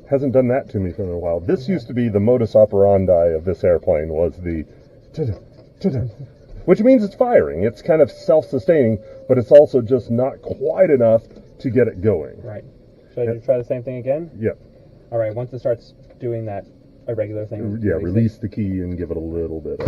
Hasn't done that to me for a while. This used to be the modus operandi of this airplane, was the which means it's firing. It's kind of self-sustaining, but it's also just not quite enough to get it going. Right. Should I try the same thing again? Yep. All right, once it starts doing that irregular thing. Yeah, release the key and give it a little bit of...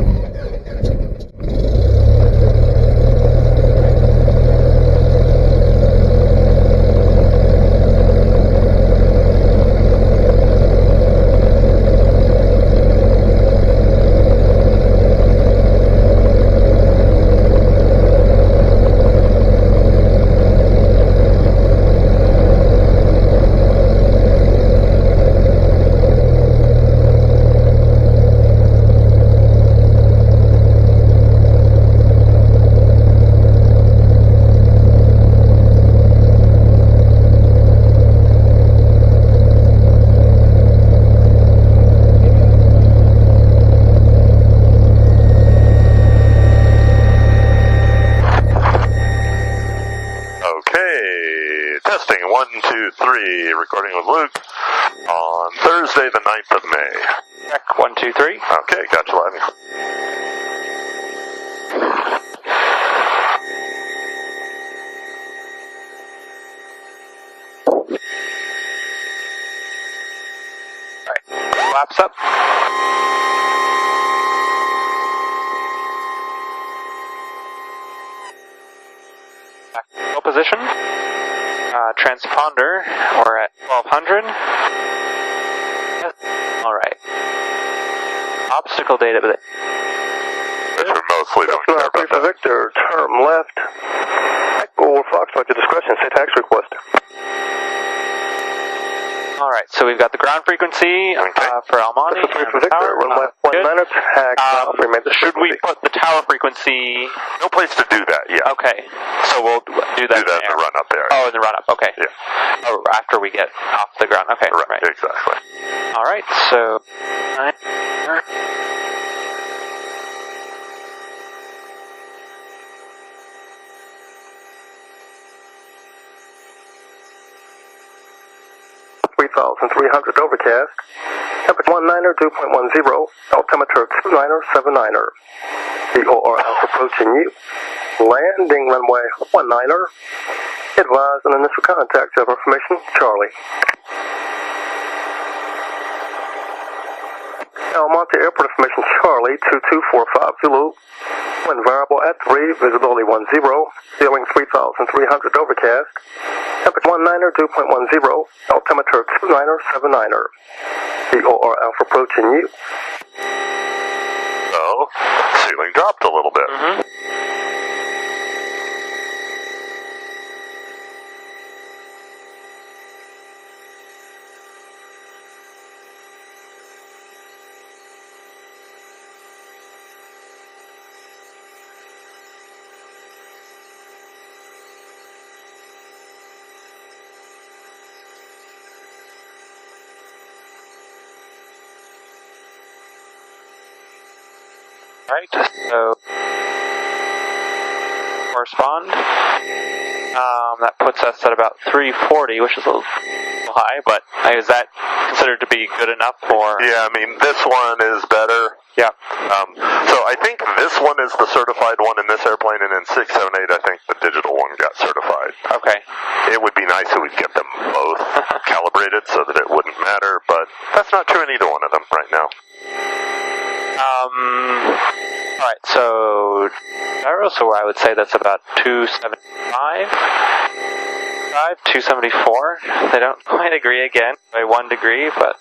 Testing 1, 2, 3. Recording with Luke on Thursday, the 9th of May. Check 1, 2, 3. Okay, gotcha, Lightning. Alright, flaps up. Back position. Transponder, we're at 1200. Alright. Obstacle data, but Which we mostly don't care about that. Victor, turn left. Echo Foxtrot, your discretion, say tax request. alright, so we've got the ground frequency for El Monte. For Victor, runway 19, tax, should we put the tower frequency? No place to do that yet. Okay, so we'll do that in the run up there. Oh, in the run up, okay. Yeah. Oh, after we get off the ground, okay. Right, exactly. Alright, so... 3,300 overcast. Temperature 19er, 2.10. Altimeter 29er, 79er. EOR Alpha approaching you. Landing runway 19er. Advise on initial contact of information, Charlie. El Monte Airport information, Charlie, 22450 Zulu. Wind variable at 3, visibility 10. Ceiling 3,300 overcast. Temperature 19er, 2.10. Altimeter 29er, 79er. EOR Alpha approaching you. So, ceiling dropped a little bit. Mm-hmm. Right, so correspond. That puts us at about 340, which is a little high, but is that considered to be good enough for? Yeah, I mean, this one is better. Yeah. So I think this one is the certified one in this airplane, and in 678, I think the digital one got certified. Okay. It would be nice if we'd get them both calibrated so that it wouldn't matter, but that's not true in either one of them right now. Alright, so gyro, so I would say that's about 275, 274. They don't quite agree again by 1 degree, but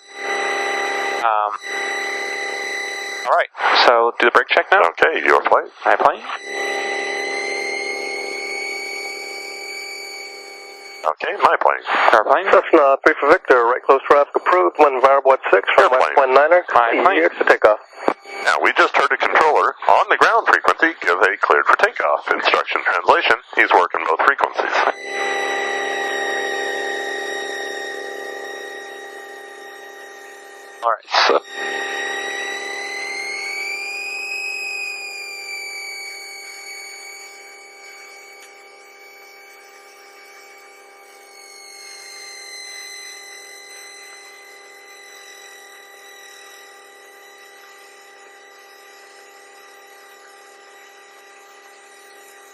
alright, so do the brake check now. Okay, your plane. My plane. Okay, my plane. Our plane. Cessna 3 for Victor, right close traffic approved, wind variable at 6, runway 19er, cleared for takeoff. Now, we just heard a controller on the ground frequency give a cleared for takeoff. Instruction translation, he's working both frequencies. Alright, so...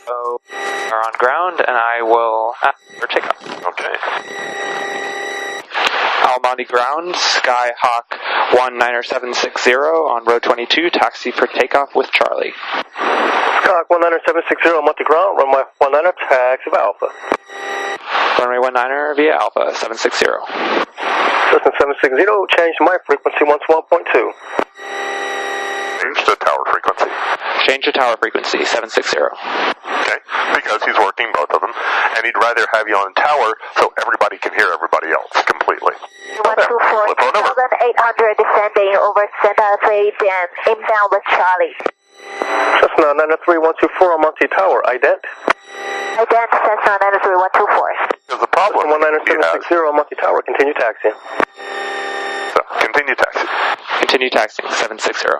So are on ground, and I will ask for takeoff. Okay. Monte ground, Skyhawk N19760 on road 22, taxi for takeoff with Charlie. Skyhawk N19760 Monte ground, runway 19, taxi of Alpha. Runway 19 via Alpha 760. Listen 760, change my frequency 121.2. Change to tower frequency. Change to tower frequency 760. Okay, because he's working both of them, and he'd rather have you on tower so everybody can hear everybody else completely. 124, 2,800 descending over Santa Fe Dam, inbound with Charlie. Cessna 93124 on Monte Tower, ident. Ident, Cessna 93124. Because the problem Cessna 19760 on Monte Tower, continue taxiing. So, continue taxi. Continue taxiing 760.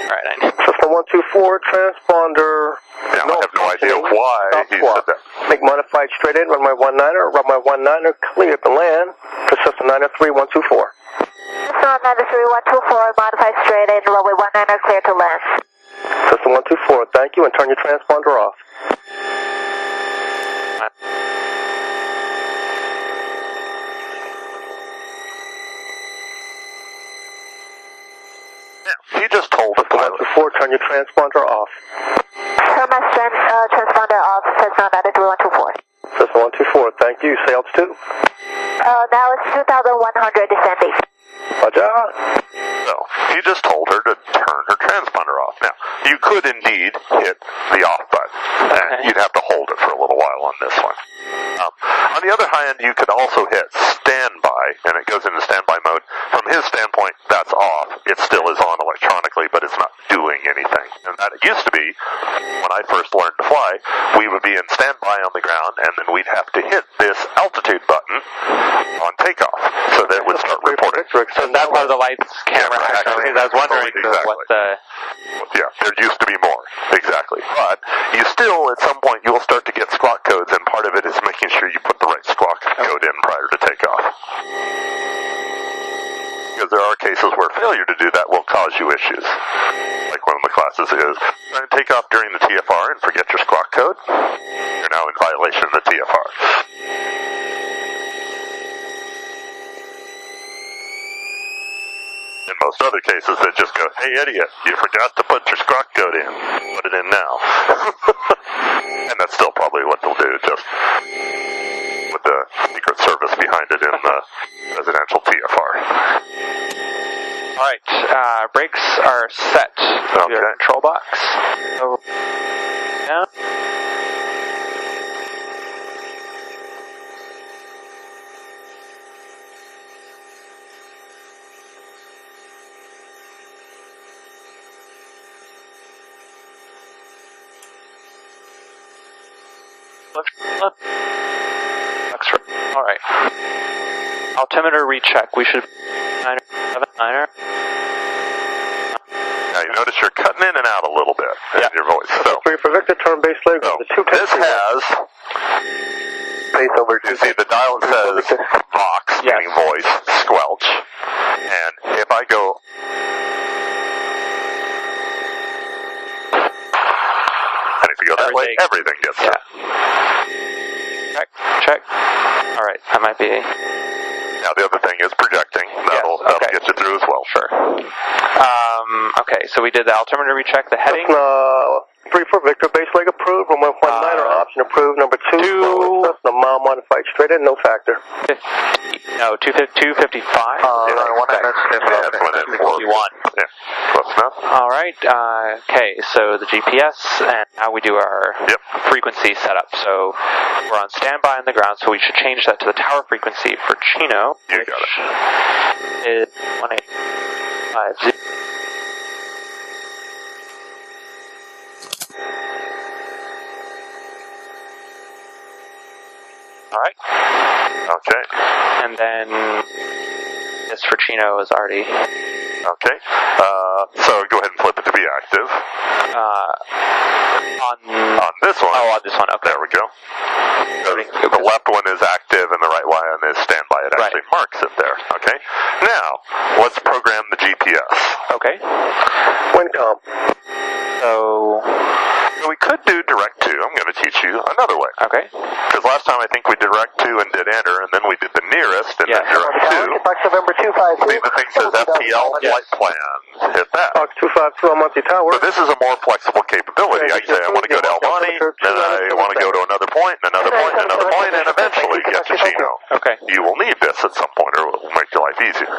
Alright, I know. Cessna 124, transponder. Now, I have no idea why he said that. Make modified straight in, runway 19, runway 19, clear to land for Cessna 93124. Cessna 93124, modified straight in, runway 19, clear to land. Cessna 124, thank you, and turn your transponder off. Yeah, he just told the pilot. 124, turn your transponder off. Turn my transponder off, Cessna 93124. Cessna 124, thank you, say altitude. Now it's 2,100 descending. Roger. So, he just told her to turn her transponder off. Now, you could indeed hit the off button, and you'd have to hold it for a little while on this one. On the other hand, you could also hit standby, and it goes into standby mode. From his standpoint, that's off. It still is on electronically, but it's not doing anything. And that it used to be, when I first learned to fly, we would be in standby on the ground, and then we'd have to hit this altitude button on takeoff, so that it would start reporting. So that's why the lights, camera, action. I was wondering what the... Yeah, there used to be more. Exactly. But you still, at some point, you will start to get squawk codes, and part of it is making sure you put the right squawk code in prior to takeoff. Because there are cases where failure to do that will cause you issues. Like one of the classes is, trying to take off during the TFR and forget your squawk code. You're now in violation of the TFR. In most other cases, they just go, hey, idiot, you forgot to put your squawk code in. Put it in now. And that's still probably what they'll do, just with the Secret Service behind it in the residential TFR. Alright, brakes are set. Okay. Your control box. So, yeah. Alright. Altimeter recheck. We should... 9er. Now, you notice you're cutting in and out a little bit in your voice. So, For Victor, turn base leg. so The this has... base over. You see the dial says Vox, meaning voice, squelch. And if I go... And if you go that way, everything gets set. Check. Alright, that might be... Now, the other thing is projecting. That'll get you through as well. Sure. Okay, so we did the altimeter recheck, the heading. 3 for Victor, base leg approved. Runway 19 option approved. Number 2, Cessna mile modified straight in, no factor. 255. That's 51. Yeah, close enough. Alright, okay, so the GPS, and now we do our frequency setup. So we're on standby on the ground, so we should change that to the tower frequency for Chino. You got it. Is 1850. Alright. Okay. And then this for Chino is already... Okay. So go ahead and flip it to be active. On this one. Oh, on this one, okay. There we go. The left one is active and the right one is standby. It actually marks it there. Okay. Now, let's program the GPS. Okay. Wind comp. So... Go we could do direct to. I'm going to teach you another way. Okay. Because last time I think we did direct to and did enter, and then we did the nearest, and then direct to. November 252. See the thing says FTL flight plan. Hit that. Fox 252 on Monte Tower. So this is a more flexible capability. I can say I want to go to El Monte, then I want to go to another point, and another point, and another point, and eventually get to Chino. Okay. You will need this at some point, or it will make your life easier.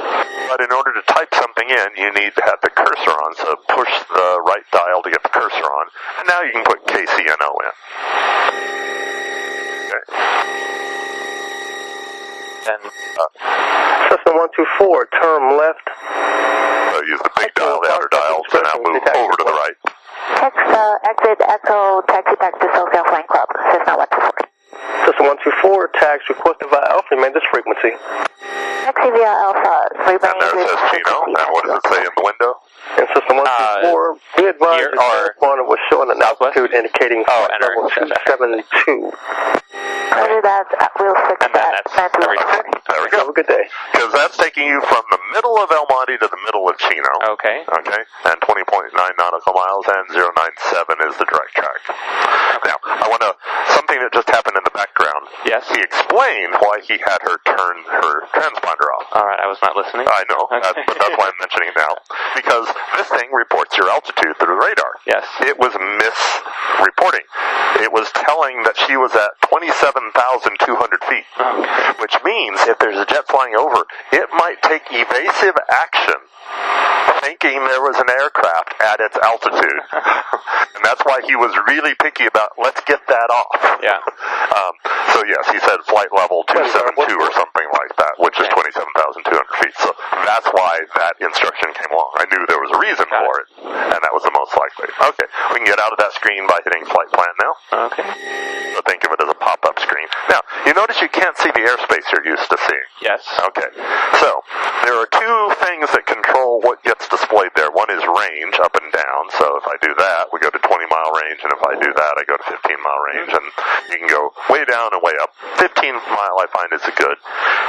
But in order to type something in, you need to have the cursor on, so push the right dial to get the cursor on, and now you can put KCNO in. Okay. And Cessna 124, turn left. So use the big dial, the outer dial, to now move over to the right. Exit Echo, taxi back to Sophia Flying Club, Cessna 124. Cessna 124, tags requested via Alpha, remain this frequency. Taxi via Alpha, remain And there it says Chino, and what does it say in the window? And Cessna 124, be advised here, the transponder was showing an altitude indicating flight enter. level 272. Roger that, we'll fix And then that. that's Okay, there we go. Have a good day. Because that's taking you from the middle of El Monte to the middle of Chino. okay. Okay, and 20.9 nautical miles, and 097 is the direct track. Now, I want to, something that just happened in the background. Yes. He explained why he had her turn her transponder off. All right. I was not listening. I know, Okay. but that's why I'm mentioning it now. Because this thing reports your altitude through the radar. Yes. It was misreporting. It was telling that she was at 27,200 feet. Okay. Which means if there's a jet flying over, it might take evasive action thinking there was an aircraft at its altitude. And that's why he was really picky about, let's get that off. Yeah. So yes, he said flight level 272 or something like that, which is 27,200 feet. So that's why that instruction came along. I knew there was a reason for it, and that was the most likely. Okay, we can get out of that screen by hitting flight plan now. Okay. So think of it as a pop-up screen. Now, you notice you can't see the airspace you're used to seeing. Yes. Okay, so there are two things that control what gets displayed there. One is range, up and down. So if I do that, we go to 20-mile range, and if I do that, I go to 15-mile range, and you can go way down and way up. 15-mile I find is good.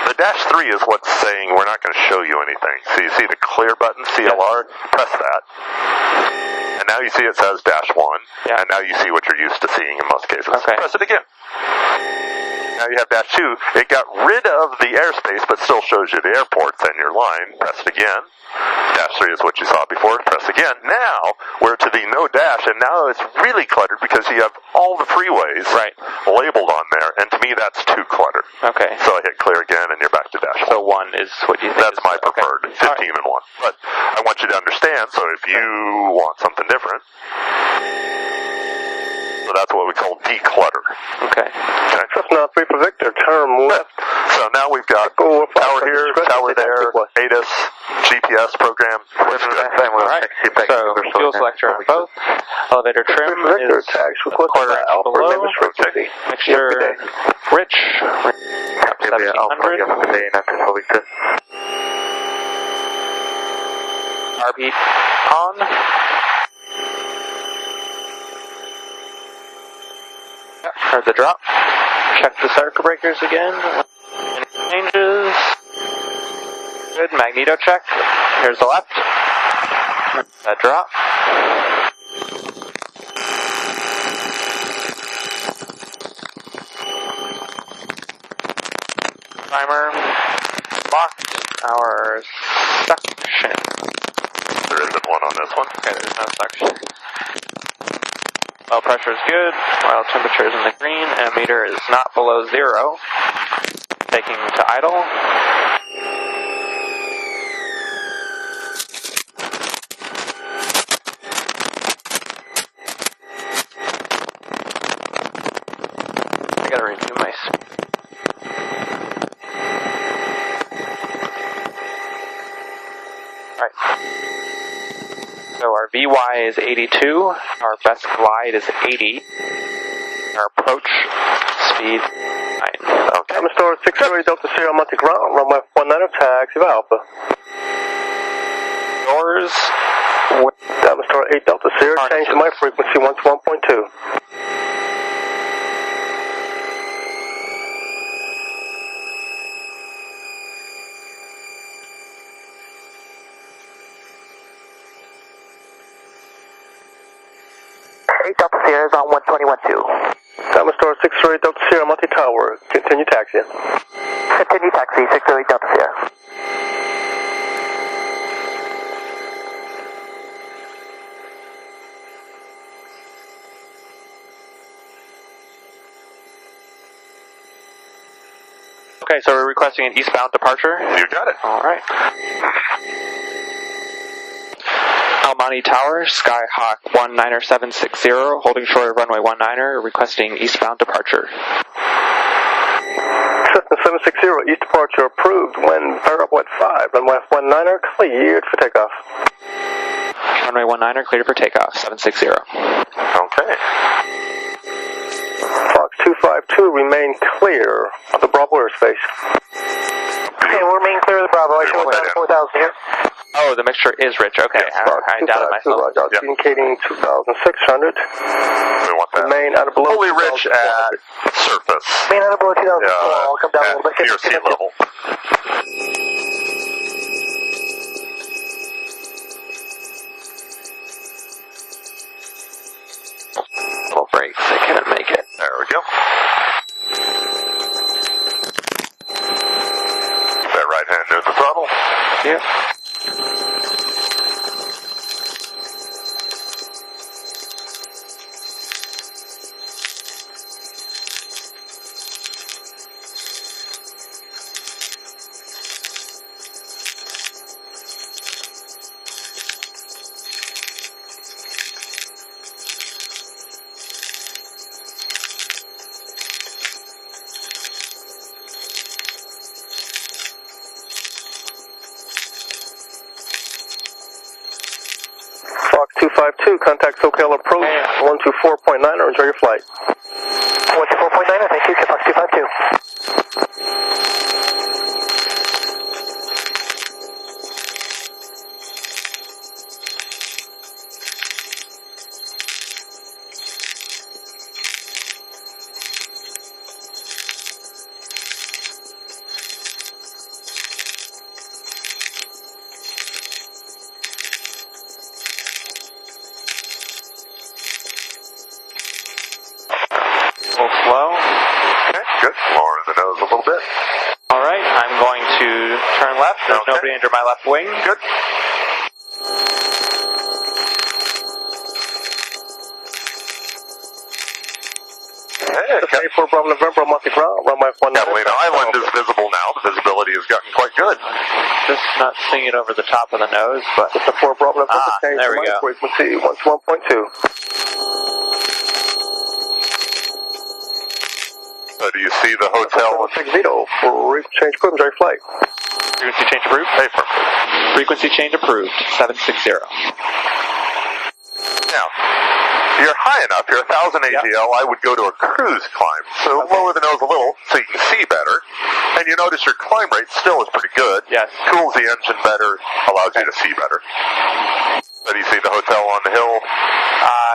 The -3 is what's saying we're not going to show you anything. So you see the clear button, CLR, press that. And now you see it says -1, and now you see what you're used to seeing in most cases. Okay. Press it again. Now you have -2. It got rid of the airspace, but still shows you the airports and your line. Press it again. -3 is what you saw before. Press again. Now we're to the no dash, and now it's really cluttered because you have all the freeways labeled on there, and to me that's too cluttered. Okay. So I hit clear again, and you're back to -1. So 1 is what you think. That's my preferred, 15 and 1. But I want you to understand, so if you want something different, so that's what we call declutter. Okay. Cessna 3 for Victor, turn left. So now we've got tower here, tower there, ATIS, GPS program. All right. So fuel selector on both. Elevator trim is tags a quarter inch below. Mixture rich. Up to 1700. RB on. Heard the drop. Check the circuit breakers again. Any changes? Good. Magneto check. Here's the left. That drop. Timer. Locked. Our suction. There isn't one on this one. Okay, there's no suction. Oil pressure is good. Oil temperature is in the green. Ammeter is not below 0. Taking to idle. I gotta renew my Alright. So our VY is 82. Our best glide is 80. Our approach speed 9. Okay. I'm store 608 Delta Sierra Monte Ground, runway 19 taxi Alpha. Doors. I'm store 8 Delta Sierra, change to my frequency 1 to 1.2. Delta Sierra is on 121.2. Diamond Star 608 Delta Sierra, Monte Tower. Continue taxiing. Continue taxi, 608 Delta Sierra. Okay, so we're requesting an eastbound departure. You got it. All right. Monte Tower, Skyhawk N19760, holding short of runway 19er, requesting eastbound departure. Cessna 760, east departure approved. Wind variable at 5. Runway 19er cleared for takeoff. Runway 19er cleared for takeoff, 760. Okay. Fox 252, remain clear of the Bravo airspace. Okay, we'll remain clear of the Bravo. I show it down 4,000 here. Oh, the mixture is rich. Okay, Yes, I doubted myself. Roger, Yep. indicating 2,600. We want that. Remain at a below Fully rich at surface. Remain at below 2,000. I'll come down a little bit. Near sea level. Little brakes, I couldn't make it. There we go. Keep that right hand near the throttle. Yep. Fox 252, contact SoCal approach 124.9, enjoy your flight. 124.9, thank you, Fox 252. A little slow. Okay, good. Lower the nose a little bit. All right, I'm going to turn left. There's Okay. nobody under my left wing. Good. Hey, A4 Bravo November, Monte Ground, runway 19er. Catalina Island is visible now. The visibility has gotten quite good. Just not seeing it over the top of the nose, but The 4 Bravo November, change there we to go. frequency 121.2. So do you see the hotel? 60 for change equipment, enjoy your flight. frequency change approved. Affirmative. Frequency change approved, 760. Now, you're high enough. You're 1,000 AGL. I would go to a cruise climb. So lower the nose a little so you can see better. And you notice your climb rate still is pretty good. Yes. Cools the engine better, allows you to see better. So do you see the hotel on the hill?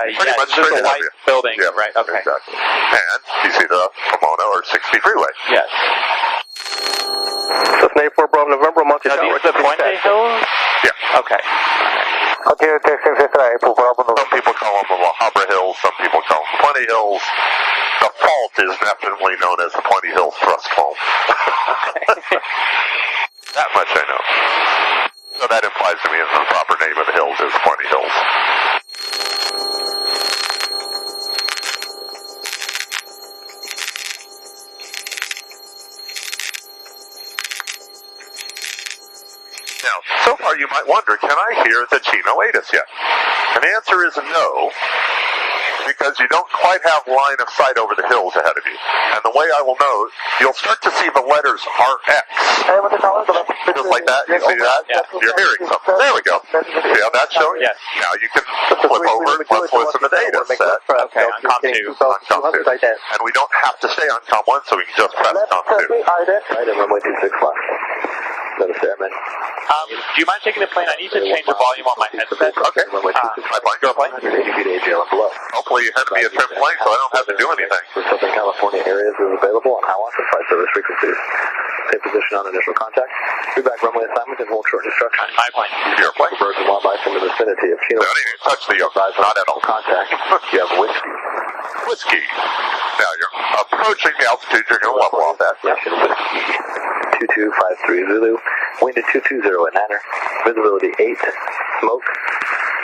Pretty yes, much this is straight a ahead white of you. building, Yeah, right? Okay. exactly. And you see the Pomona or 60 freeway. Yes. Cessna A4 Bravo November, Monte Are Tower. these the Puente Hills? Yeah. Okay. Okay, Some people call them the La Habra Hills, some people call them the Puente Hills. The fault is definitely known as the Puente Hills Thrust Fault. That much I know. So that implies to me that the proper name of the hills is Puente Hills. Now, so far you might wonder, can I hear the Chino 8 yet? And the answer is no, because you don't quite have line of sight over the hills ahead of you. And the way I will know, you'll start to see the letters RX. Just like that, you see that? Yeah. You're hearing something. There we go. See how that's showing? Yes. Now you can flip over, let's listen to the data set. Okay, on COM 2. On COM 2. And we don't have to stay on COM 1, so we can just press COM 2. Item runway 26 left. Notice Airman. Do you mind taking the plane? I need to change the volume on my headset. Okay. I'd like your plane. 180 feet AGL and below. Hopefully you hand me a trim plane so I don't have to do anything. For Southern California areas is available on Hawaii and flight service frequencies. Stay position on initial contact. Feedback runway assignment and hold short instructions. My plane. Your plane. For birds and wildlife in the vicinity of Chino. Don't even touch the yoke. Not at all. Contact. You have whiskey. Whiskey. Now you're approaching the altitude you're going to level off at. Destination whiskey. 2253 Zulu. Wind at 220 at Nanner. Visibility 8. Smoke.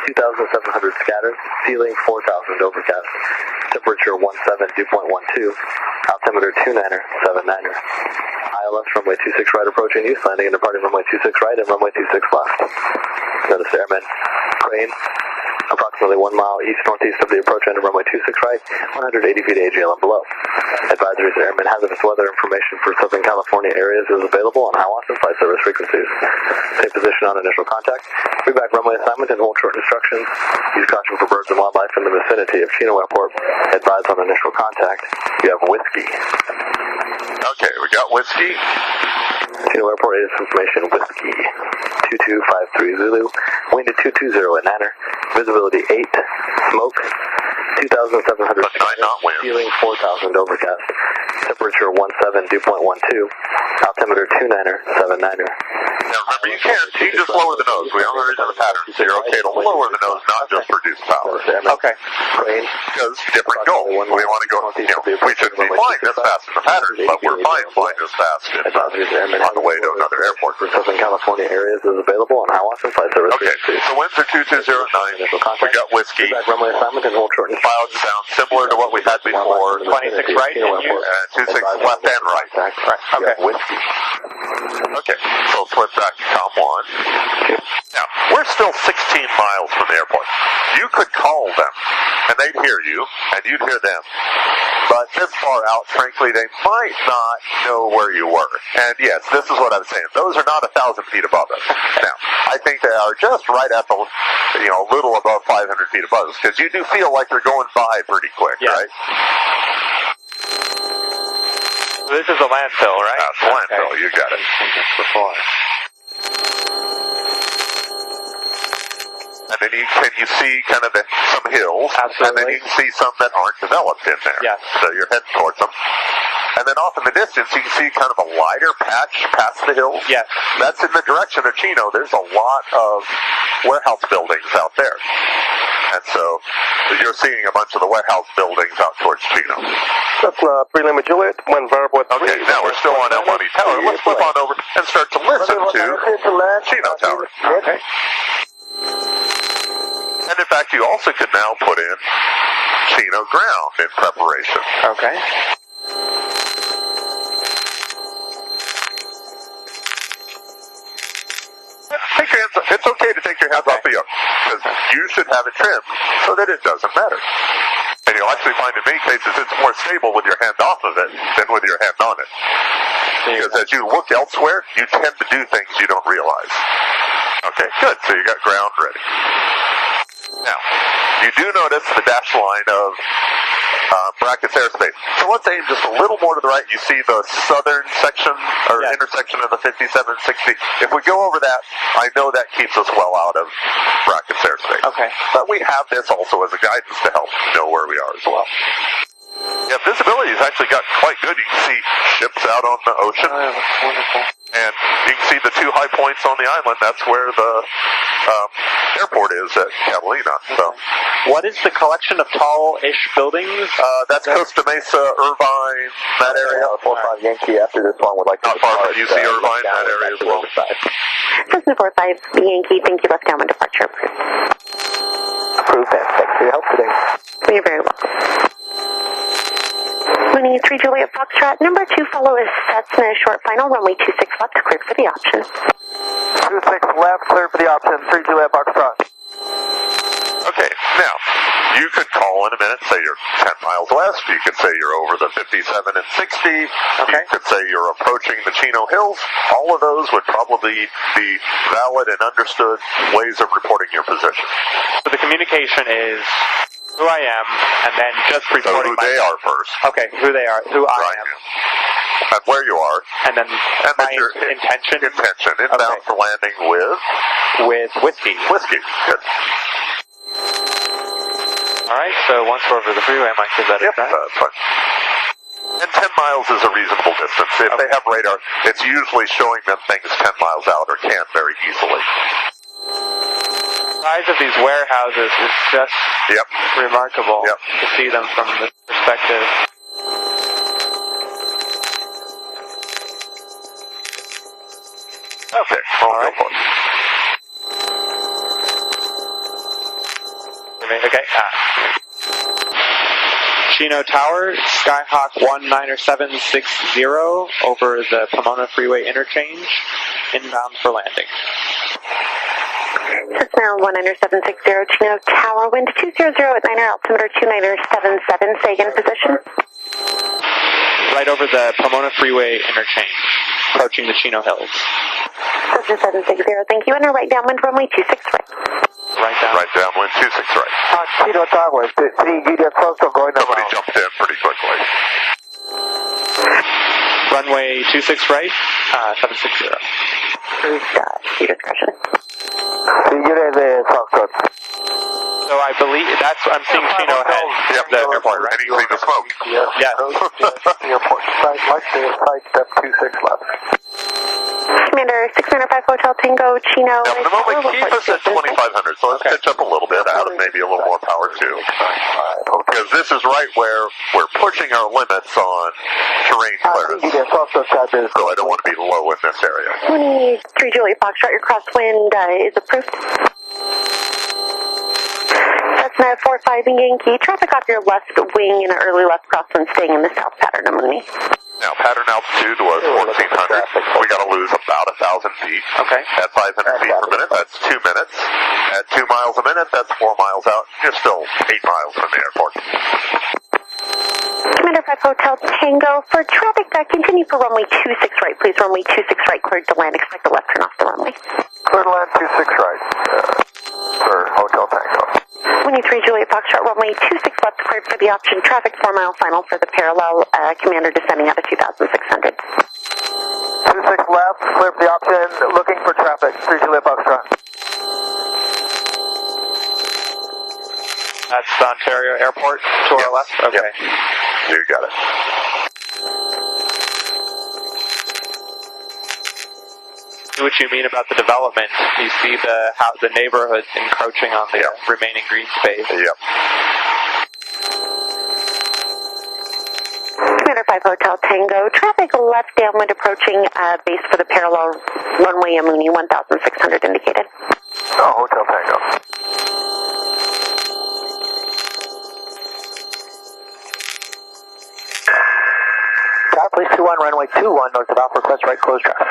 2,700 scattered. Ceiling 4,000 overcast. Temperature 17, dew point 12. Altimeter 29er, 79er. ILS runway 26 right approaching you. Landing and departing runway 26 right and runway 26 left. Notice Airman. Crane. Approximately 1 mile east-northeast of the approach end of runway 26 right, 180 feet AGL and below. Advisories to airmen hazardous weather information for Southern California areas is available on Hawaii and flight service frequencies. Stay position on initial contact. Feedback runway assignment and hold short instructions. Use caution for birds and wildlife in the vicinity of Chino Airport. Advise on initial contact. You have whiskey. Okay, we got whiskey. Chino Airport is information whiskey. 2253 Zulu. Wind at 220 at Nanner. Visibility 8. Smoke. 2,700 ceiling 4,000 overcast. Temperature 17, dew point 12. Altimeter 29er, 79er. Now remember, you just lower the nose. We only reason the pattern, so you're okay to lower the nose, not just reduce power. Okay. Because different goal. We want to go, we shouldn't be flying this fast in the pattern, but we're fine flying this fast on the way to another airport. For Southern California areas is available on Hawaii and flight service. Okay, so winds are 2209. We got whiskey. Runway assignment and hold short. Clouds sound similar to what we had before. 26 right and 26 left and right. Okay. Whiskey. Okay, so flip back to COM 1. Now, we're still 16 miles from the airport. You could call them, and they'd hear you, and you'd hear them. But this far out, frankly, they might not know where you were. And yes, this is what I'm saying. Those are not 1,000 feet above us. Now, I think they are just right at the, a little above 500 feet above us, because you do feel like they're going by pretty quick, right? This is a landfill, right? That's a landfill, you got it. Before. And then you see kind of some hills. Absolutely. And then you can see some that aren't developed in there. Yes. So you're heading towards them. And then off in the distance, you can see kind of a lighter patch past the hills. Yes. That's in the direction of Chino. There's a lot of warehouse buildings out there. And so you're seeing a bunch of the warehouse buildings out towards Chino. That's prelim Juliet, one variable at 3. Okay, now we're still on L1E Tower. Let's flip on over and start to listen to Chino Tower. Okay. And in fact, you also can now put in Chino ground in preparation. Okay. Take your hands, it's okay to take your hands off the yoke, because you should have it trimmed so that it doesn't matter. And you'll actually find in many cases it's more stable with your hand off of it than with your hand on it. Because as you look elsewhere, you tend to do things you don't realize. Okay, good. So you got ground ready. Now, you do notice the dash line of brackets airspace. So let's aim just a little more to the right. You see the southern section or intersection of the 5760. If we go over that, I know that keeps us well out of brackets airspace. Okay. But we have this also as a guidance to help know where we are as well. Yeah, visibility has actually got quite good. You can see ships out on the ocean. Oh, yeah, that's wonderful. And you can see the two high points on the island. That's where the airport is at Catalina. So, what is the collection of tall-ish buildings? That's Costa Mesa, Irvine, that area. 45 Yankee after this one would like to Not far from UC Irvine, that area as well. Cessna 45 Yankee, thank you, left downwind departure. Approved that. Thanks for your help today. You're very welcome. Winning 3 Juliet Foxtrot, number 2 follow is Cessna short final, runway 26 left, cleared for the option. 26 left, cleared for the option, 3 Juliet Foxtrot. Okay, now, you could call in a minute, say you're 10 miles west, you could say you're over the 57 and 60, you could say you're approaching the Chino Hills. All of those would probably be valid and understood ways of reporting your position. So the communication is who I am, and then just reporting who they are first. Okay, who they are, who I am. at where you are. And then my your intention? Intention. Inbound for landing with? With whiskey. Whiskey. Good. Alright, so once we're over the freeway, I might give that a try. That's fine. And 10 miles is a reasonable distance. If they have radar, it's usually showing them things 10 miles out or can very easily. The size of these warehouses is just remarkable to see them from this perspective. Okay, well, go for it. Okay. Chino Tower, Skyhawk N19760 over the Pomona Freeway interchange, inbound for landing. Cessna 19760, Chino Tower, wind 200 at 9er, altimeter 2977, say again position. Right over the Pomona Freeway interchange, approaching the Chino Hills. Cessna 760, thank you, and a right downwind runway 26 right. Right downwind 26 right. Chino Tower, 3 Juliet Foxtrot going around. Somebody jumped in pretty quickly. Runway 26 right, 760. Your discretion. 3 Juliet Foxtrot. So I believe I'm seeing Chino ahead. Yep, the airport, right? And you see the smoke. Yes. Airport. Side step 26 left. Commander 695 Hotel Tango, Chino. Now, for the moment, keep us at 2,500, so let's pitch up a little bit, out of maybe a little more power, too. Because this is right where we're pushing our limits on terrain clearance. So I don't want to be low in this area. 23 Juliet Foxtrot, your crosswind is approved. Cessna 45 Yankee, traffic off your left wing in an early left crosswind, staying in the south pattern of Monte. Now, pattern altitude was 1,400. We got to lose about 1,000 feet. Okay. At 500 feet per minute, that's 2 minutes. At 2 miles a minute, that's 4 miles out. You're still 8 miles from the airport. Commander 5 Hotel Tango, for traffic, continue for runway 26 right, please. Runway 26 right, cleared to land. Expect a left turn off the runway. Clear to land 26 right. For Hotel Tango. 23 Juliet Foxtrot, runway 26 left, cleared for the option. Traffic 4 mile final for the parallel. Commander descending out of 2,600. 26 left, clear for the option. Looking for traffic. 3 Juliet Foxtrot. That's the Ontario Airport to our left? Okay. Yep. You got it. See what you mean about the development. You see the neighborhoods encroaching on the remaining green space. Yep. Commander 5 Hotel Tango, traffic left downwind approaching base for the parallel runway Amuni, 1,600 indicated. Oh, Hotel Tango. Police 21, runway 21, north of Alpha, request right close traffic.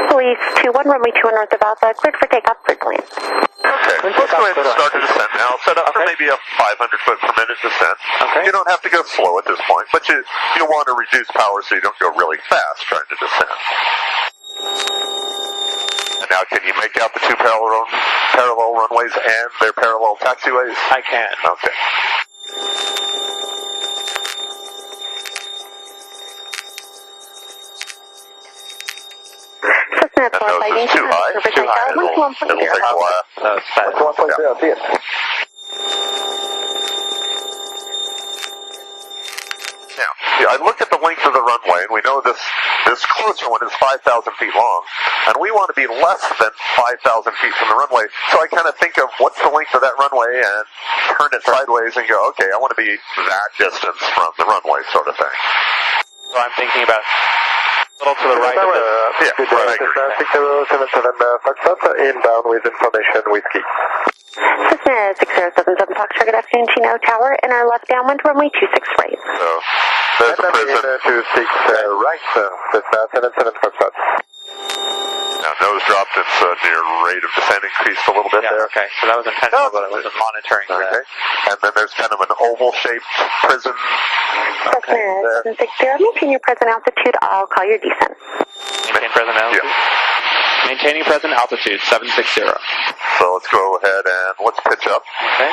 Police 21, runway 21 north of Alpha, cleared for takeoff, cleared to land. Okay, let's go ahead and start the descent now. Set up for maybe a 500 foot per minute descent. Okay. You don't have to go slow at this point, but you'll want to reduce power so you don't go really fast trying to descend. And now can you make out the two parallel runways and their parallel taxiways? I can. Okay. Cessna And those is too high. Too high. It'll take a while. That's fast. 1.0, see it. Now, I look at the length of the runway, and we know this closer one is 5,000 feet long, and we want to be less than 5,000 feet from the runway. So I kind of think of what's the length of that runway and turn it sideways and go, okay, I want to be that distance from the runway, sort of thing. So I'm thinking about a little to the right of this. Yeah, right, I agree. 6077 Foxtrot, inbound with information whiskey. Cessna 6077 Foxtrot, good afternoon, Chino Tower, and our left downwind runway 26 right. So there's a prison. 26 right, Cessna 77 Foxtrot. Now nose dropped, it's near rate of descent increased a little bit there. Okay, so that was intentional, but I wasn't monitoring that. Okay. And then there's kind of an oval-shaped prison. Cessna 760, maintain your present altitude, I'll call your descent. Maintain present altitude? Yeah. Maintaining present altitude, 760. So let's go ahead and let's pitch up. Okay.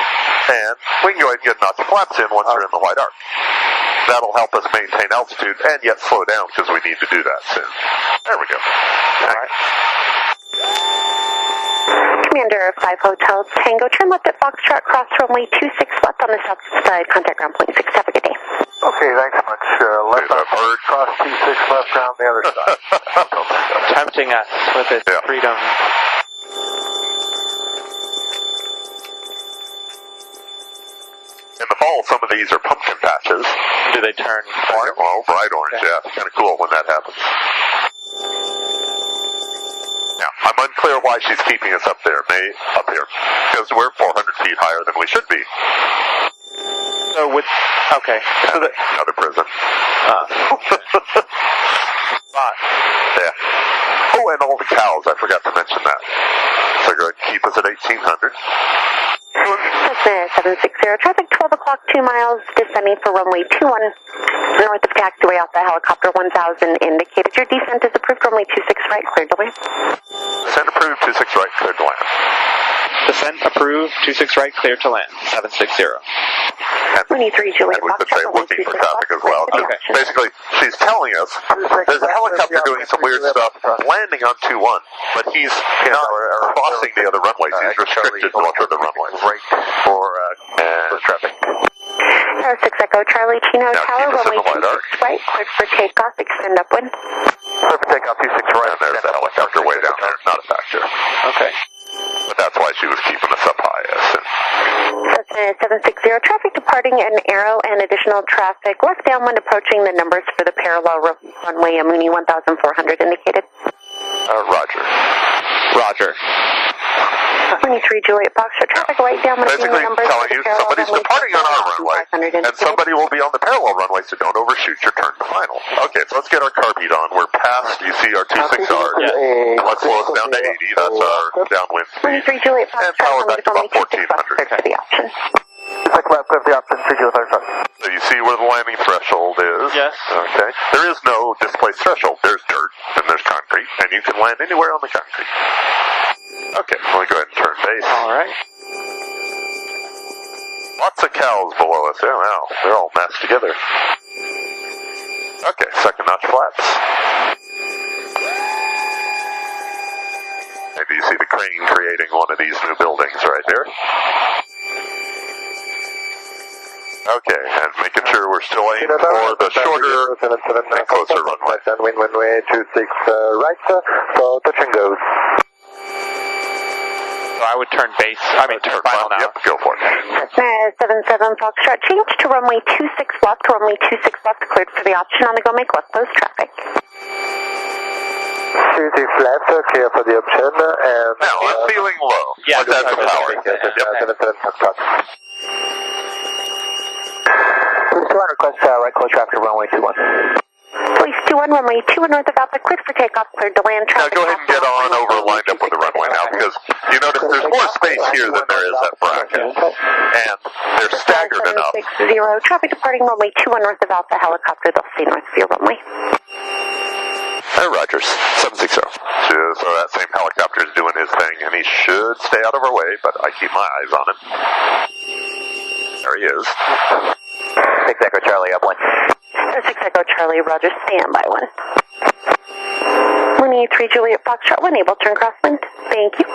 And we can go ahead and get knots of flaps in once you're in the wide arc. That'll help us maintain altitude and yet slow down because we need to do that soon. There we go. All right. Commander 5 Hotel Tango, turn left at Foxtrot, cross runway 26 left on the south side, contact ground point 6. Have a good day. Okay, thanks so much. Left on bird, cross 26 left ground the other side. Tempting us with its freedom. In the fall, some of these are pumpkin patches. Do they turn orange? Well, bright orange, yeah. It's kind of cool when that happens. Now, I'm unclear why she's keeping us up here, because we're 400 feet higher than we should be. So okay. So Another prison. Spot. Yeah. Oh, and all the cows, I forgot to mention that. So go ahead and keep us at 1800. Cessna 760, traffic 12 o'clock, 2 miles, descending for runway 21, north of taxiway off the helicopter 1000, indicated your descent is approved, runway 26 right, cleared to land. Descent approved, 26 right, cleared to land. Descent approved, 26 right, clear to land, 760. And 23 Juliet we could say looking for traffic as well. Okay. Basically, she's telling us there's a helicopter doing some weird stuff, landing on 2-1, but he's not crossing the other runways. He's restricted to one of the runways. Right for traffic. 6 Echo Charlie Chino Now Tower, keep us in runway the LiDAR. 26 right, cleared for takeoff, extend upwind. Clear for takeoff 26 right. And there's the helicopter way down there. Not a factor. Okay. But that's why she was keeping us up high. Cessna 760, traffic departing an arrow and additional traffic left downwind approaching the numbers for the parallel runway Amuni 1400 indicated. Roger. Roger. 23 Juliet Foxtrot, traffic right downwind approaching Basically the numbers telling for you the parallel somebody's runway departing on our runway, 500 and somebody will be on the parallel runway, so don't overshoot your turn to final. Okay, so let's get our carb heat on. We're past, you see our 26R. Yeah. Let's slow us down to 80. That's our downwind speed. 23 Juliet And Foxtrot, power back to about 1400. 1400. For the option. Clear for the option 3 Juliet 35. So you see where the landing threshold is? Yes. Okay. There is no displaced threshold. There's dirt, and there's concrete, and you can land anywhere on the concrete. Okay, let me go ahead and turn base. All right. Lots of cows below us. Oh, wow. They're all massed together. Okay, second notch flaps. Maybe you see the crane creating one of these new buildings right there. Okay, and making sure we're still aiming for the shorter and closer runway. Runway 26 right, so touch and go. So I would turn base. I mean, turn final now. Yep, go for it. Cessna 77 Foxtrot, change to runway 26 left, runway 26 left, cleared for the option on the go, make left close traffic. 26 left, clear for the option, and... Now, I'm feeling low. Yeah, Let's add some power. Please do request right close traffic runway 21. Police 21, runway 21 north of Alpha, cleared for takeoff, cleared to land. Now Traffic go ahead and get on over, lined up with the runway now, because you notice there's more space here than there is at bracket. And they're staggered enough. 60, traffic departing runway 21 north of Alpha, helicopter, they'll stay north of your runway. Rogers, 760. So that same helicopter is doing his thing, and he should stay out of our way, but I keep my eyes on him. There he is. 6 Echo Charlie, up 1. 6 Echo Charlie, Roger, stand by 1. 183 Juliet Foxtrot, 1 able turn crosswind. Thank you.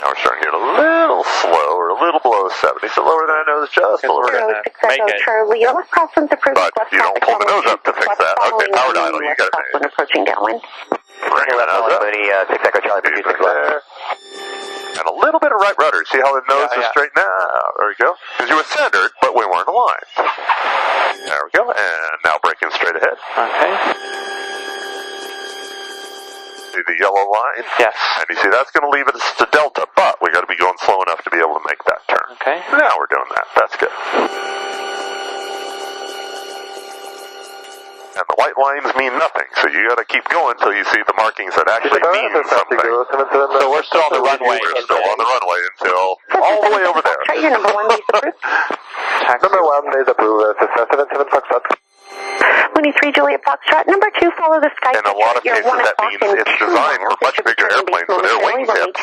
Now we're starting to get a little slow, or a little below 70, so lower than I know is just a little bit. 6 Echo Charlie, your left crosswind's approved. But you don't pull the nose up to fix that. Okay, power dial, you got it made. Approaching downwind. Bring the nose up. 6 Echo Charlie, Music there. And a little bit of right rudder. See how the nose is straight now? There we go. Because you were centered, but we weren't aligned. There we go. And now braking straight ahead. Okay. See the yellow line? Yes. And you see that's going to leave us to delta, but we got to be going slow enough to be able to make that turn. Okay. Now we're doing that. That's good. And the white lines mean nothing, so you got to keep going until you see the markings that actually mean something. So we're still on the runway. We're still on the runway until all the way over there. Your number 1 base approved. Number 1 base approved, Cessna 77 Foxtrot. Mooney 3 Juliet Foxtrot. Number 2, follow the Skyhawk. In a lot of cases, that means it's designed for much bigger airplanes, so their wingtips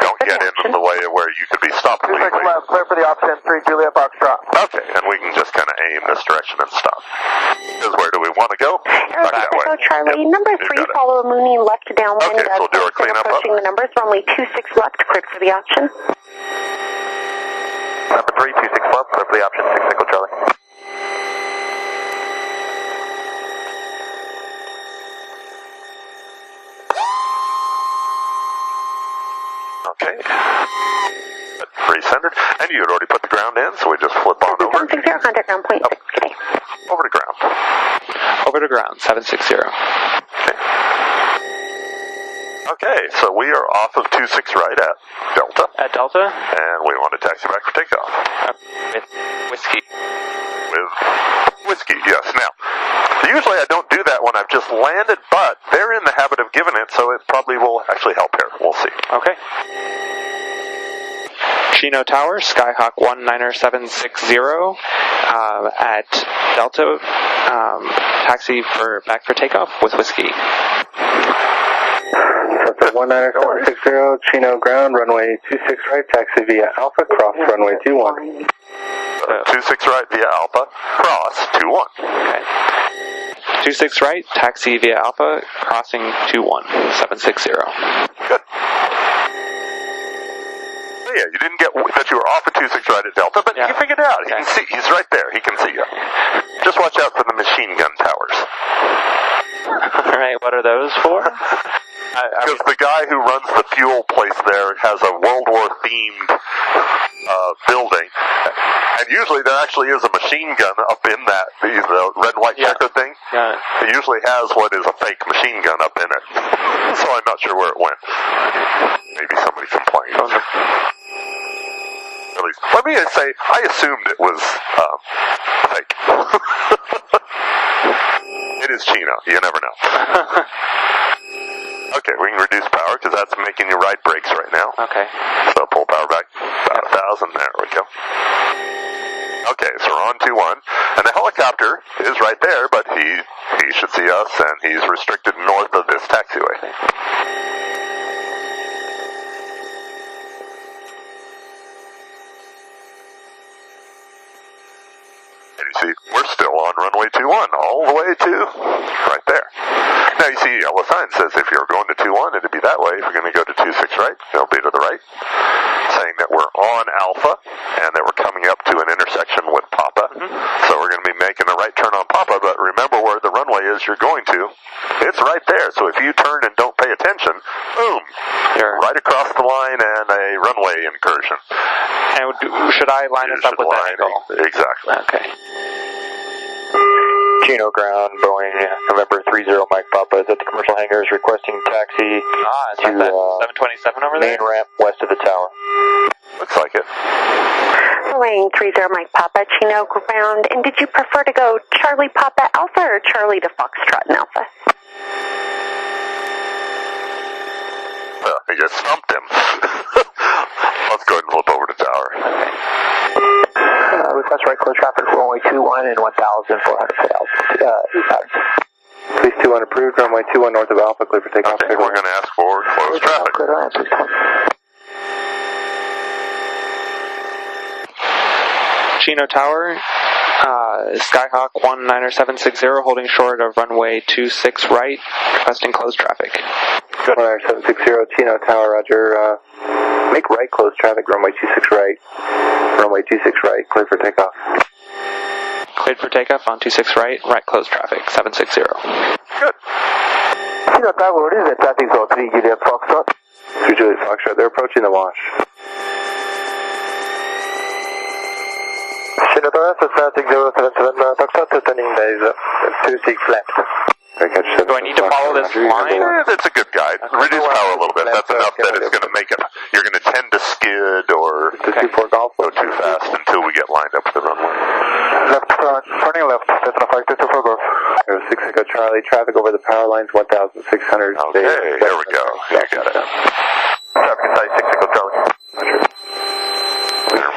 don't get in the way of where you could be stopped legally. Clear for the option 3 Juliet Foxtrot. Okay, and we can just kind of aim this direction and stop. Because where do we want to go? Back that way. Charlie. Yep, Number 3, follow Mooney left downwind. Okay, so we'll do our cleanup up. Approaching the numbers, runway 26 left, clear for the option. Number 3, 26 left, clear for the option 6 Echo Charlie. Okay. Pre-centered. And you had already put the ground in, so we just flip on over. 760, contact ground point 6. Okay. Over to ground. Over to ground, 760. Okay, so we are off of 26 right at Delta. At Delta? And we want to taxi back for takeoff. With whiskey. With whiskey, yes. Now, usually I don't do that when I've just landed, but they're in the habit of giving it, so it probably will actually help here. We'll see. Okay. Chino Tower, Skyhawk N19760 at Delta. Taxi back for takeoff with whiskey. 19760, Chino ground, runway 26 right, taxi via Alpha, cross runway 21. 26 right via Alpha, cross 21. Okay. 26 right, taxi via Alpha, crossing 21, 760. Good. Oh, yeah, you didn't get that you were off of 26 right at Delta, but you figured it out. He can see. He's right there. He can see you. Just watch out for the machine gun towers. All right, what are those for? Because the guy who runs the fuel place there has a World War themed building, and usually there actually is a machine gun up in that the red white checker thing. Yeah. It usually has what is a fake machine gun up in it, so I'm not sure where it went. Maybe somebody complained. At least, let me say, I assumed it was fake. It is Chino. You never know. Okay, we can reduce power because that's making you ride brakes right now. Okay. So pull power back about 1,000. There we go. Okay, so we're on 2-1, and the helicopter is right there, but he should see us, and he's restricted north of this taxiway. And you see, we're still on runway 21, all the way to right there. Now you see, yellow sign says if you're going to 21, it'd be that way. If you're going to go to 26 right, it'll be to the right, saying that we're on Alpha and that we're coming up to an intersection with Papa. So we're going to be making a right turn on Papa, but remember where the runway is you're going to. It's right there. So if you turn and don't pay attention, boom, right across the line and a runway incursion. And should I line us up with that angle? Exactly. Okay. Chino ground, Boeing November 30 Mike Papa is at the commercial hangars requesting taxi Is that 727 over there? main ramp west of the tower. Looks like it. Boeing 30 Mike Papa, Chino ground. And did you prefer to go Charlie Papa Alpha or Charlie to Foxtrot and Alpha? I just stumped him. Let's go ahead and flip over to tower. Request right close traffic, runway 21 and 1,400 foot Alpha. Please 21 approved, runway 21 north of Alpha, clear for takeoff. Okay, we're going to ask for closed traffic. Chino Tower, Skyhawk N19760 holding short of runway 26 right, requesting closed traffic. 19760, Chino Tower, roger. Make right close traffic, runway 26 right. Runway 26 right, clear for takeoff. Cleared for takeoff on 26 right, right closed traffic, 760. Good. Chino Tower, what is it? Traffic zone 3 Juliet Foxtrot. 3 Juliet Foxtrot, they're approaching the wash. Chino Tower, traffic 077 Foxtrot, turning days 26 left. Do I need to follow this line? That's a good guide. Reduce power a little bit. That's enough that it's going to make it. You're going to tend to skid or go too fast until we get lined up with the runway. Left front, turning left. That's enough. 224 go. 6 Echo Charlie, traffic over the power lines, 1,600. Okay, there we go. You got it. Traffic inside 6 Echo Charlie.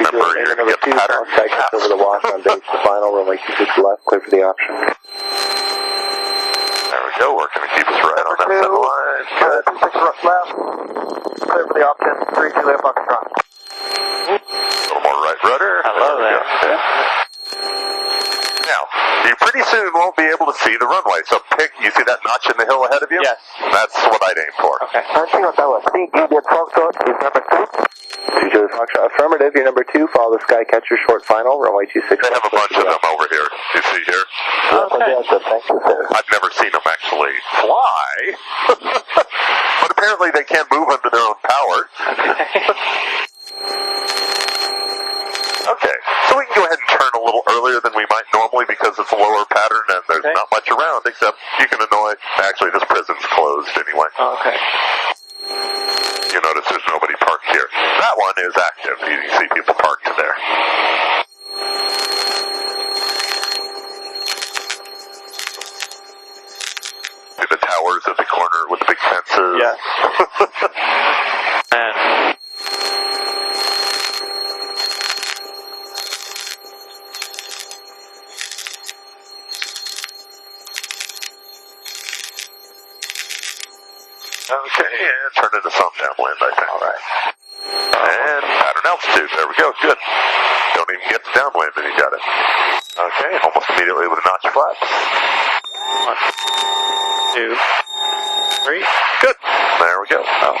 Remember, you're going to get the pattern. Over the wash on base, the final runway 26 left, clear for the option. we go. We're going to keep us right on that center line. Good. 6 left. Clear for the option. 3-2 left Foxtrot. A little more right rudder. Hello there. Good. Now, you pretty soon won't be able to see the runway. So you see that notch in the hill ahead of you? Yes. That's what I'd aim for. Okay. Chino Tower. Immediate Foxtrot is number 2. Julie Foxtrot, affirmative. You're number 2. Follow the Skycatcher short final. Runway 26. They have a bunch of them over here. You see here? Okay. Thank you, sir. I've never seen them actually fly. But apparently they can't move under their own power. Okay, so we can go ahead and turn a little earlier than we might normally because it's a lower pattern and there's not much around except you can annoy. Actually, this prison's closed anyway. Okay. You notice there's nobody parked here. That one is active. You can see people parked there. See the towers at the corner with the big fences? Yes. And okay, and turn into some downwind, I think. Alright. And pattern altitude. There we go. Good. Don't even get to downwind and you got it. Okay, almost immediately with a notch flaps. 1, 2, 3. Good. There we go. Oh.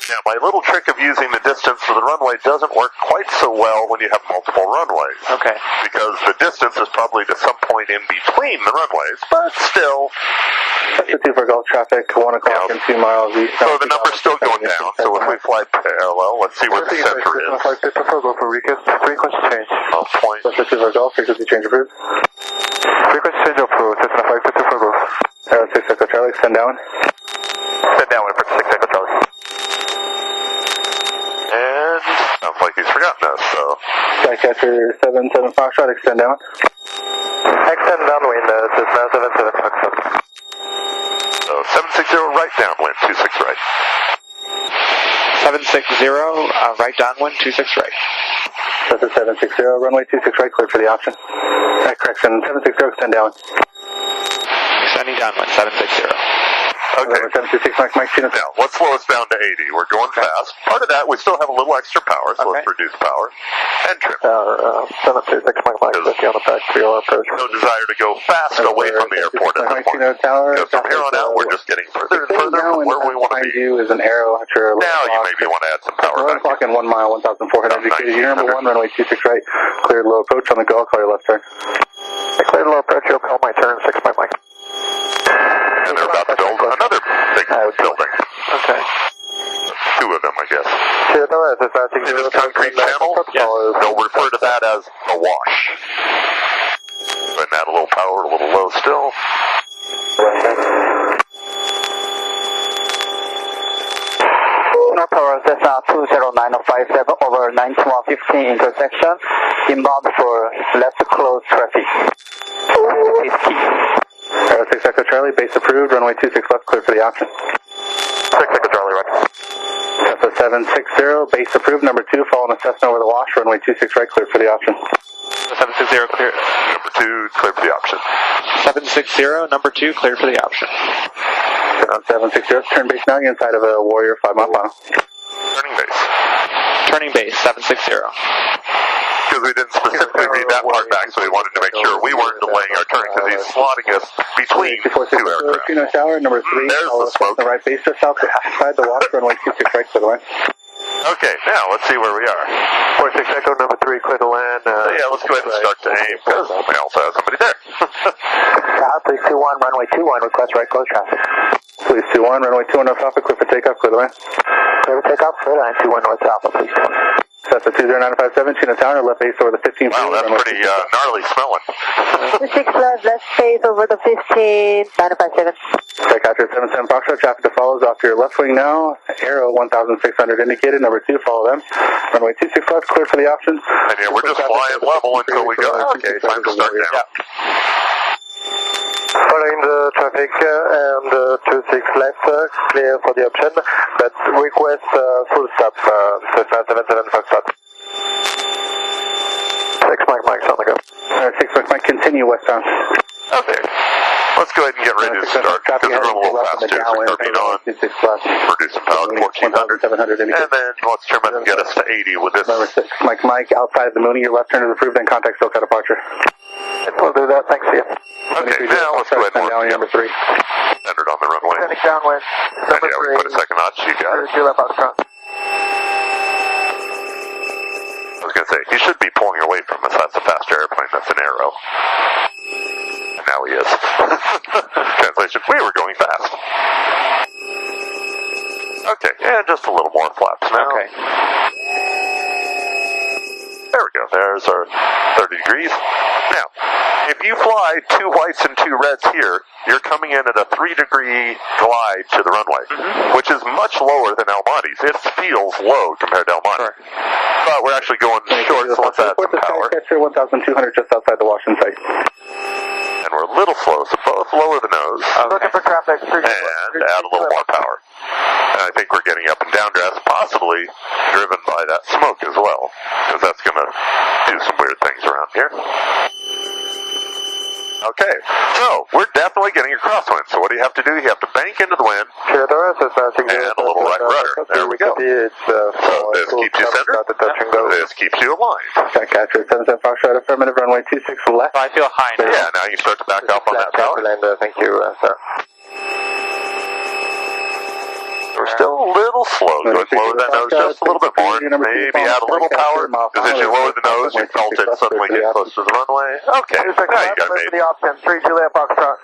Now, my little trick of using the distance for the runway doesn't work quite so well when you have multiple runways. Okay. Because the distance is probably to some point in between the runways, but still. That's the 2 for Gulf traffic, 1 o'clock and 2 miles east. So the number's still going down, so if we fly parallel, let's see where the center is. Flight 6 for Go for Recus, frequency change. Point. That's the 2 for Gulf, frequency change approved. Frequency change approved, Cessna Flight 2 for Go. Aero 6 Echo Charlie, extend down. Extend down for 6 Echo Charlie. And sounds like he's forgotten us, so. Skycatcher 77 Foxtrot, extend down. Extend downwind, Cessna 77 Foxtrot. So 760 right downwind, 26 right. 760, right downwind, 26 right. That's a 760, runway 26 right, clear for the option. Correction, 760, extend down. Extending downwind, 760. Okay. 766, Mike Chino. Now, let's slow us down to 80. We're going fast. Part of that, we still have a little extra power, so let's reduce power. And trim. 726, Mike, 50 on the back, 3-hour approach. No desire to go fast away from the airport at this point. Because from here on out, we're just getting further and further from where we want to be. You is an arrow after now you maybe want to add some power 1 o'clock and 1 mile, 1,400 indicated. You're number 1, runway 26 right. Cleared low approach on the go. I'll call your left turn. I cleared low approach. You'll call my turn. 6 Mike. And they're about to build another big building. Okay. 2 of them, I guess. See this concrete panel? Yes. They'll refer to that as a wash. And add a little power, a little low still. No power, Cessna 20957 over 9115 intersection, inbound for left close traffic. Aero 6 Echo Charlie, base approved, runway 26 left, clear for the option. 6 Echo Charlie, right. Cessna 760, base approved, number 2, following a Cessna over the wash, runway 26 right, clear for the option. 760, clear. Number 2, clear for the option. 760, number 2, clear for the option. 760, turn base now, you're inside of a Warrior 5-mile final. Turning base. Turning base, 760. Because we didn't specifically read that part back, so we wanted to make sure we weren't delaying our turn because he's slotting us between 2 aircraft. Chino Tower, number 3, there's the smoke. The right base just outside the wash, runway 26 right, by the way. Okay, now let's see where we are. 46 Echo, number 3, clear to land. Yeah, let's go ahead and start to aim because we also have somebody there. Please 21, runway 21, request right close traffic. Please 21, runway 21 North Alpha, clear for takeoff, clear the way. Clear for takeoff, clear line 21 North Alpha, please. That's a 20957, Chino Tower, left base over the 15. Wow, that's pretty gnarly smelling. 6 left space over the 15, 957. Skycatcher 77 Foxtrot, traffic that follows off your left wing now. Arrow 1600 indicated, number 2, follow them. Runway 26 left, clear for the options. And yeah, we're just flying level until we go. Okay, time to start down. Following the traffic and 26 left, clear for the option, but request full stop, Cessna 77 Foxtrot. 6 Mike's on the go. 6 Mike, continue westbound. Okay. Let's go ahead and get ready to start, because we're going a little fast here. So carpet on, reduce some power to 1400, and then let's trim it and get us to 80 with this. Number 6 Mike, outside the Mooney, your left turn is approved, then contact SoCal departure. We'll do that, thanks, see you. Okay, now let's go ahead and work number 3. centered on the runway. Traffic downwind, And number yeah, we 3. put a second notch, you got it. Juliet Foxtrot. I was going to say, he should be pulling away from us. That's a faster airplane. That's an Arrow. And now he is. Translation, we were going fast. Okay, and just a little more flaps now. Okay. There we go. There's our 30 degrees. Now, if you fly 2 whites and 2 reds here, you're coming in at a 3-degree glide to the runway, which is much lower than Almaty's. It feels low compared to Almaty. But we're actually going short, so let's add some power. Skycatcher 1,200 just outside the Washington site. And we're a little slow, so both lower the nose. Looking for traffic. And add a little more power. And I think we're getting up and down drafts, possibly driven by that smoke as well, because that's going to do some weird things around here. Okay, so we're definitely getting a crosswind. So what do you have to do? You have to bank into the wind Sure, the rest is passing. and a little right rudder. There we go. So this keeps you centered. This keeps you aligned. Skycatcher 77 Foxtrot, affirmative, runway 26 left. I feel high now. Yeah, now you start to back off on that power. Thank you, sir. We're still a little slow. Go ahead and lower that nose just a little bit more. Maybe add a little power, because as you lower the nose, you felt it suddenly get close to the runway. Okay, now you got it made. The option, 3 Juliet Foxtrot.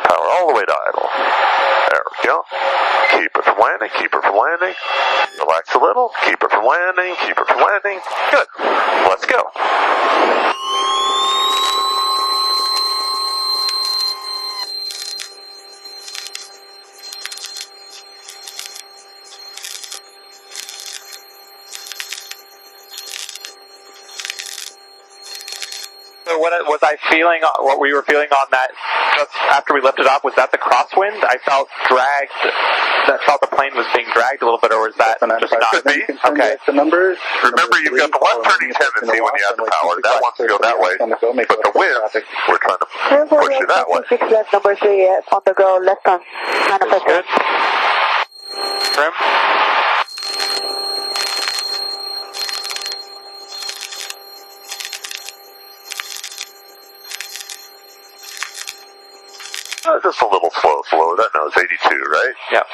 Power all the way to idle. There we go. Keep it from landing, keep it from landing. Relax a little, keep it from landing, keep it from landing. Good. Let's go. So what was I feeling, what we were feeling on that, just after we lifted off, was that the crosswind? I felt dragged, I felt the plane was being dragged a little bit, or was that just not? Could be. Okay. The numbers. Remember, you've got the left turning tendency when you add the power. That wants to go that way. But the wind, we're trying to push you that way. 6 left, number 3 on the go, left on. Good. Trim. Just a little slow. That nose 82, right? Yep.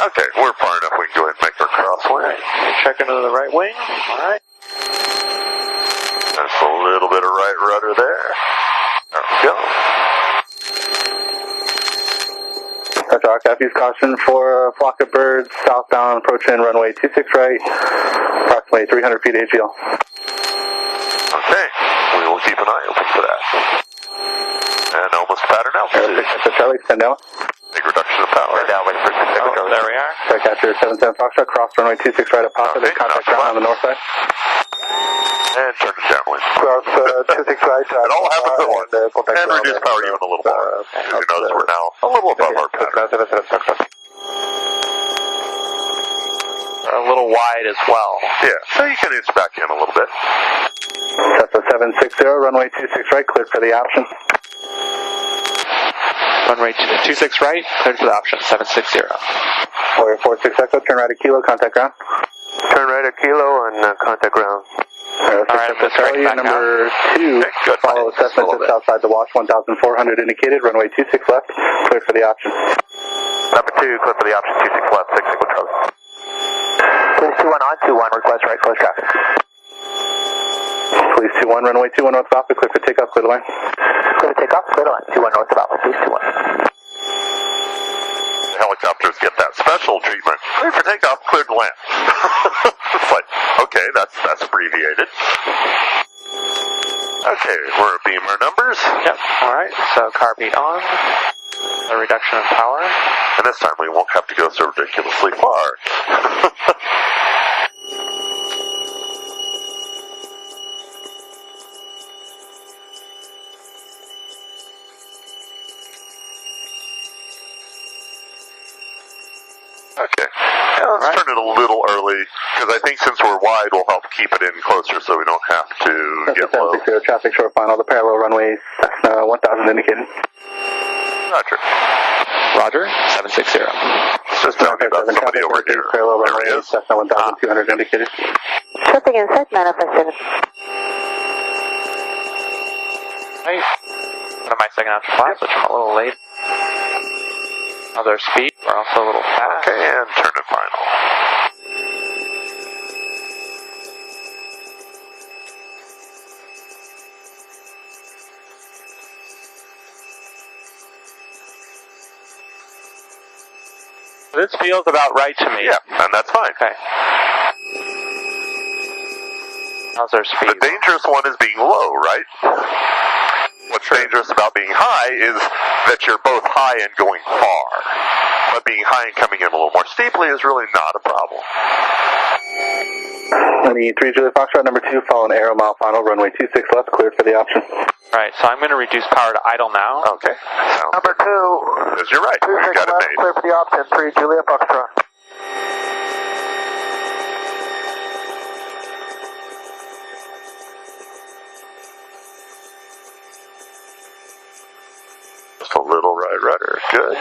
Okay, we're far enough. We can go ahead and make our crosswind. Check into the right wing. All right. Just a little bit of right rudder there. There we go. Roger, RCAF, use caution for a flock of birds southbound approaching runway 26 right, approximately 300 feet AGL. Okay, we will keep an eye open for that. And almost pattern altitude. Charlie, stand down. Big reduction of power. Downwind for 26. Oh, there we are. Skycatcher 77 Foxtrot, cross runway 26 right at Papa, then contact ground on the north side. And turn it downwind. Cross 26 right. It all happens at once. And reduce power even a little more. As you notice, we're now a little above our pattern. A little wide as well. Yeah, so you can inch back in a little bit. That's a 760, runway 26 right, cleared for the option. Runway 26 right, cleared for the option, 760. Warrior 46 Echo, turn right at Kilo, contact ground. Turn right at Kilo and contact ground. Alright, I'm just Charlie, number 2, good. follow assessment just outside the wash, 1,400 indicated, runway 26 left, cleared for the option. Number 2, clear for the option, 26 left, 6 Echo Charlie. Please 21 on, 21, request right, close traffic. Please 21, runway 21 north of Alpha, clear for takeoff, clear the line. Clear to take off, clear the line, 21 north of Alpha, please 21. The helicopters get that special treatment. Clear for takeoff, cleared to land. It's like, okay, that's abbreviated. Okay, we're beam our numbers. Yep, alright, so car beat on. A reduction in power. And this time we won't have to go so ridiculously far. Okay, Yeah, let's turn it a little early, because I think since we're wide, we'll help keep it in closer so we don't have to get low. 760 traffic short final, the parallel runway, Cessna 1000 indicated. Roger. Roger, 760. Just tell me about somebody over here. Parallel There runway, he is. Cessna 1200 indicated. Traffic inside 957. Right. What am I second after flaps, which I'm a little late. Other speed, we're also a little fast. Okay, and turn it final. This feels about right to me. Yeah, and that's fine. Okay. How's our speed? The dangerous one is being low, right? What's dangerous about being high is that you're both high and going far. But being high and coming in a little more steeply is really not a problem. 93 Juliet Foxtrot, number 2, following arrow mile final, runway 26 left, cleared for the option. Right, so I'm going to reduce power to idle now. Okay. Sounds Number 2. Because you're right. You 26 got it left, made. clear for the option. 3 Juliet Foxtrot. Just a little right rudder. Good.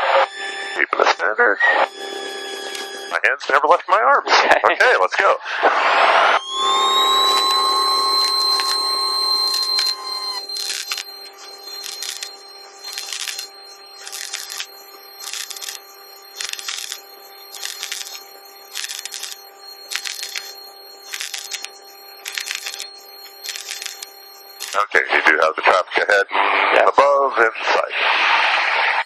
Keeping the standard. My hands never left my arms. Okay, let's go. Okay, you do have the traffic ahead and above in sight.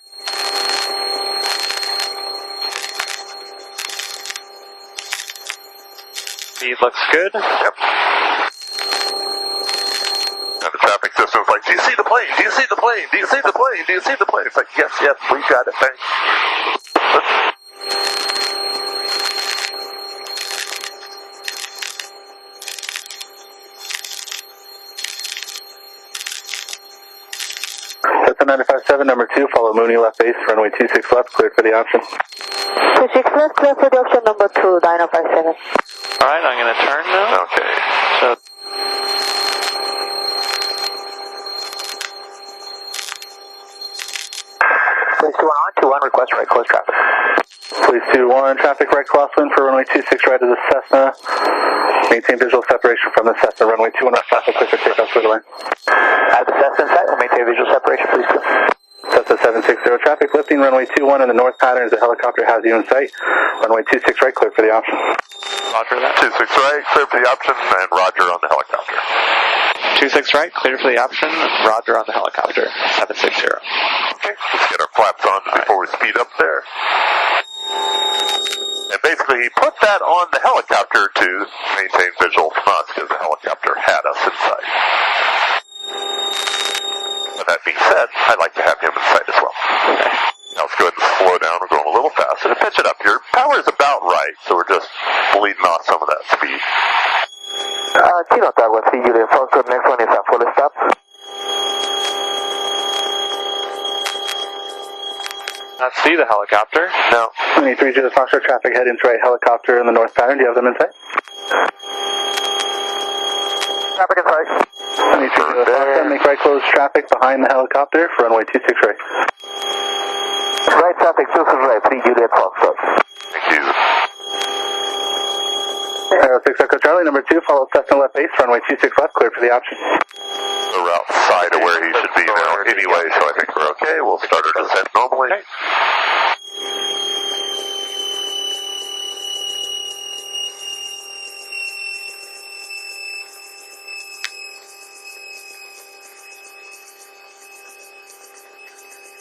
Speed looks good. Yep. And the traffic system's like, do you see the plane? Do you see the plane? Do you see the plane? Do you see the plane? It's like, yes, yes, we got it, thanks. That's a 957, number 2, follow Mooney left base, runway 26 left, cleared for the option. 26 left, clear for the option number 2, 957. Alright, I'm going to turn now. Okay. So, Please 21 on, 21, request right close traffic. Please 21, traffic right crosswind for runway 26 right of the Cessna. Maintain visual separation from the Cessna, runway 21 left, traffic clear for takeoff through the line. At the Cessna in sight, we'll maintain visual separation, please. Cessna 760, traffic lifting, runway 21 in the north pattern as the helicopter has you in sight. Runway 26 right, clear for the option. Roger that. 26 right, clear for the option, and Roger on the helicopter. 26 right, clear for the option. Roger on the helicopter. 760. Okay, let's get our flaps on before we speed up there. And basically, he put that on the helicopter to maintain visual from us, because the helicopter had us in sight. But that being said, I'd like to have him in sight as well. Okay. Now let's go ahead and slow down. We're going a little faster. And pitch it up. Your power is about right, so we're just bleeding off some of that speed. Chino Tower, see you there. First, next one is a full stop. Not see the helicopter. No. 23 Juliet Foxtrot, traffic head into right helicopter in the north pattern. Do you have them in sight? Traffic in sight. 23 Juliet Foxtrot, make right close traffic behind the helicopter for runway 26 right. Right traffic, 26 right, 3 Juliet Foxtrot. Thank you. Aero 6 Echo Charlie, number 2, follow Cessna left base, runway 26 left, clear for the option. We're outside of where he should be now anyway, so I think we're okay. We'll start our descent normally. Okay.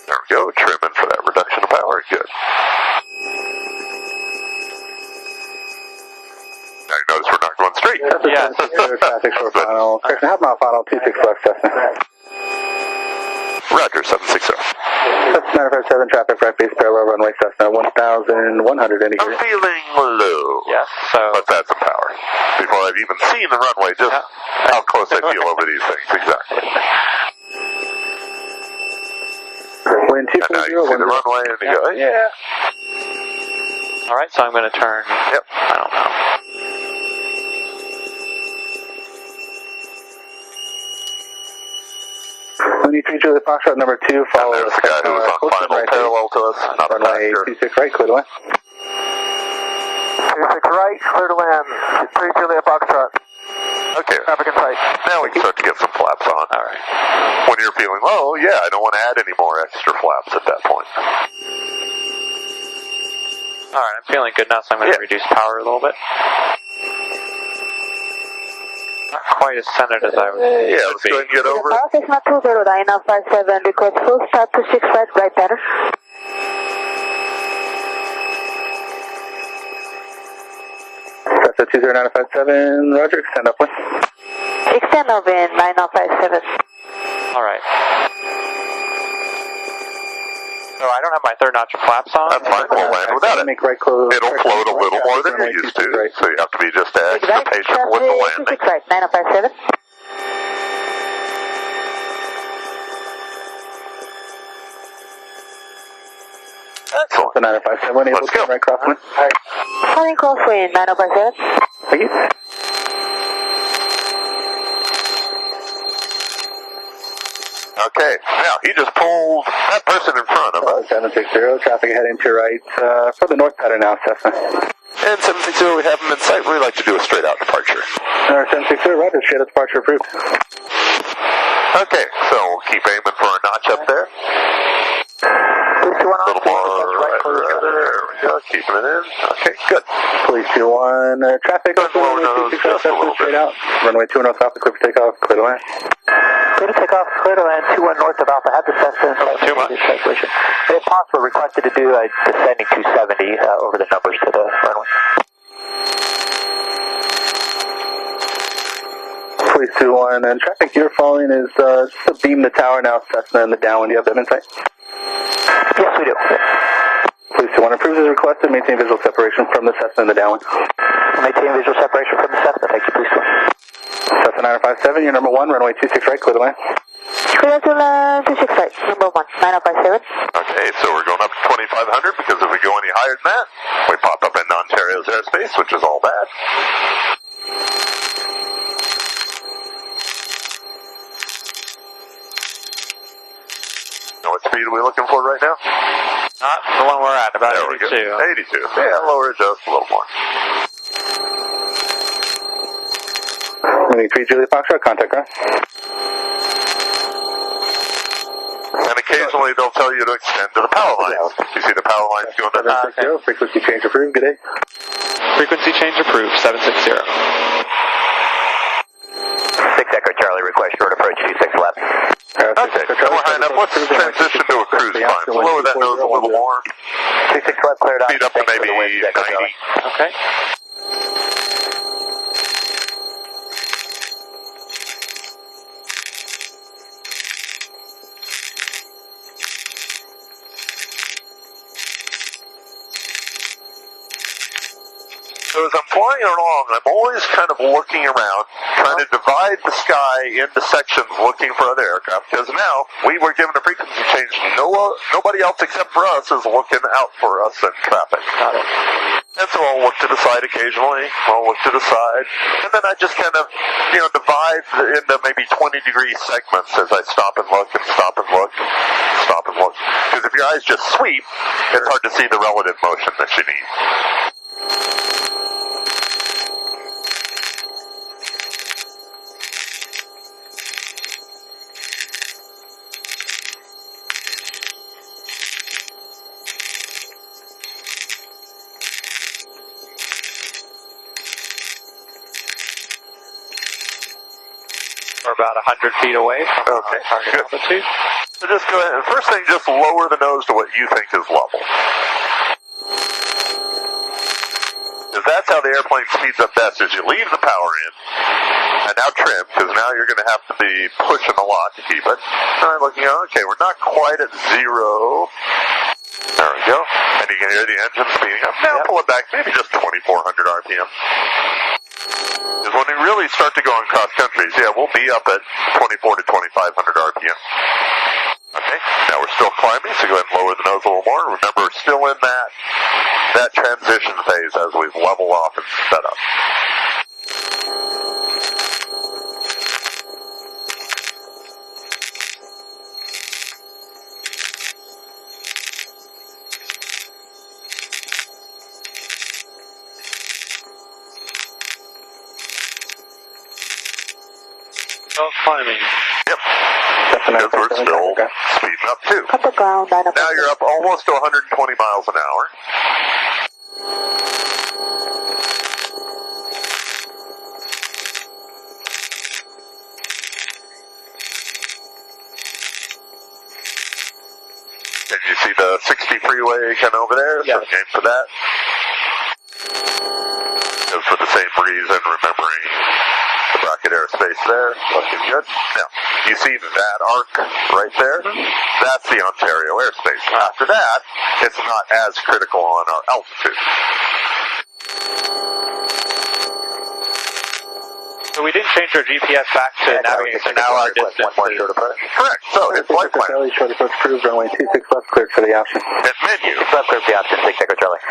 There we go, trimming for that reduction of power. Good. Now you notice we're not going straight. Yeah. Traffic short final, correction, half mile final, 26 left, Cessna. Roger, 760. Cessna 957, traffic right base, parallel runway, Cessna 1100 I'm indicated. feeling low. Yes, so. Let's add some power. Before I've even seen the runway, just how close I feel over these things. Exactly. Wind And now you see the runway and you go, yeah. Alright, so I'm going to turn. Yep. I don't know. When you treat Julia Foxtrot number 2, follow There's the guy who was on final right parallel to us, not a runway factor. 26 right, clear to land. 26 right, clear to land. 3 Julia Foxtrot. Okay. Traffic in sight. Now we can start to get some flaps on. Alright. When you're feeling low, yeah, I don't want to add any more extra flaps at that point. Alright, I'm feeling good now, so I'm going to reduce power a little bit. Not quite as centered as I was. Yeah, let's go ahead and get over it. It's not 20957, request full start to 6 right better. That's a 20957, Roger, extend upwind. Extend upwind 9057. Alright. So I don't have my third notch of flaps on. That's fine, we'll land without it. Make right close. It'll float a little more than you're used to, so you have to be just extra patient with the landing. 6 right, 9057. Excellent. The 9057, able Let's to go. right crosswind. Calling crosswind 9057. Thank you. Okay, now he just pulled that person in front of us. 760, traffic heading to your right for the north pattern now, Cessna. And 760, we have him in sight. We'd like to do a straight out departure. 760, Roger, straight out departure approved. Okay, so we'll keep aiming for a notch up there. A little more right there. We go, keeping it in. Okay, good. Police 21, traffic on Lower nose just a little straight bit. out. Runway 20 south, clear for takeoff, clear to land. Clear to take off, clear to land, 21 north of Alpha. Have the Cessna in Too much. calculation. If possible, requested to do a descending 270 over the numbers to the runway. Police 21, and traffic you're following is just a beam the tower now, Cessna in the downwind. Do you have them in sight? Yes, we do. Police 21 approves as requested, maintain visual separation from the Cessna in the downwind. Maintain visual separation from the Cessna. Thank you, police. Cessna 957, you're number 1, runway 26 right, clear to land. Clear to land 26 right, number 1, 9057. Okay, so we're going up to 2,500 because if we go any higher than that, we pop up in Ontario's airspace, which is all bad. What speed are we looking for right now? Not the one we're at, about There we 82. go. 82. Yeah, lower it just a little more. Runway 3 Julia Foxtrot, contact ground. And occasionally they'll tell you to extend to the power lines. You see the power lines going to 760, frequency change approved, good day. Frequency change approved, 760. 6 Echo Charlie, request short approach 26 left. Okay, so we're high enough. Let's transition to a cruise climb. So lower that nose a little more. 26 left, cleared out. Speed up to maybe 90. Okay. So as I'm flying along, I'm always kind of looking around, trying to divide the sky into sections looking for other aircraft, because now we were given a frequency change. Nobody else except for us is looking out for us in traffic. And so I'll look to the side occasionally, I'll look to the side, and then I just kind of, divide into maybe 20-degree segments as I stop and look and stop and look and stop and look. Because if your eyes just sweep, it's hard to see the relative motion that you need. We're about 100 feet away from Okay, target good. altitude. So just go ahead. First thing, just lower the nose to what you think is level. Because that's how the airplane speeds up best, is you leave the power in, and now trim, because now you're going to have to be pushing a lot to keep it. And I'm looking, okay, we're not quite at 0. There we go. And you can hear the engine speeding up. Now pull it back, maybe just 2,400 RPM. Because when we really start to go on cross countries, we'll be up at 24 to 2,500 RPM. Okay, now we're still climbing, so go ahead and lower the nose a little more. Remember, we're still in that that transition phase as we level off and set up. Oh, climbing. Yep. Because we're still speeding up too. Upper ground, Now you're up almost to 120 miles an hour. And you see the 60 freeway kind of over there? Yes. So aim for that. Because for the same reason, remembering the bracket airspace there, looking good. Now, you see that arc right there? That's the Ontario airspace. After that, it's not as critical on our altitude. So we didn't change our GPS back to navigate, so now our distance is... Correct. So hit flight plan. Charlie, short approach cruise, runway 26 left, cleared for the option. Hit menu. Left clear for the option, take Echo Charlie.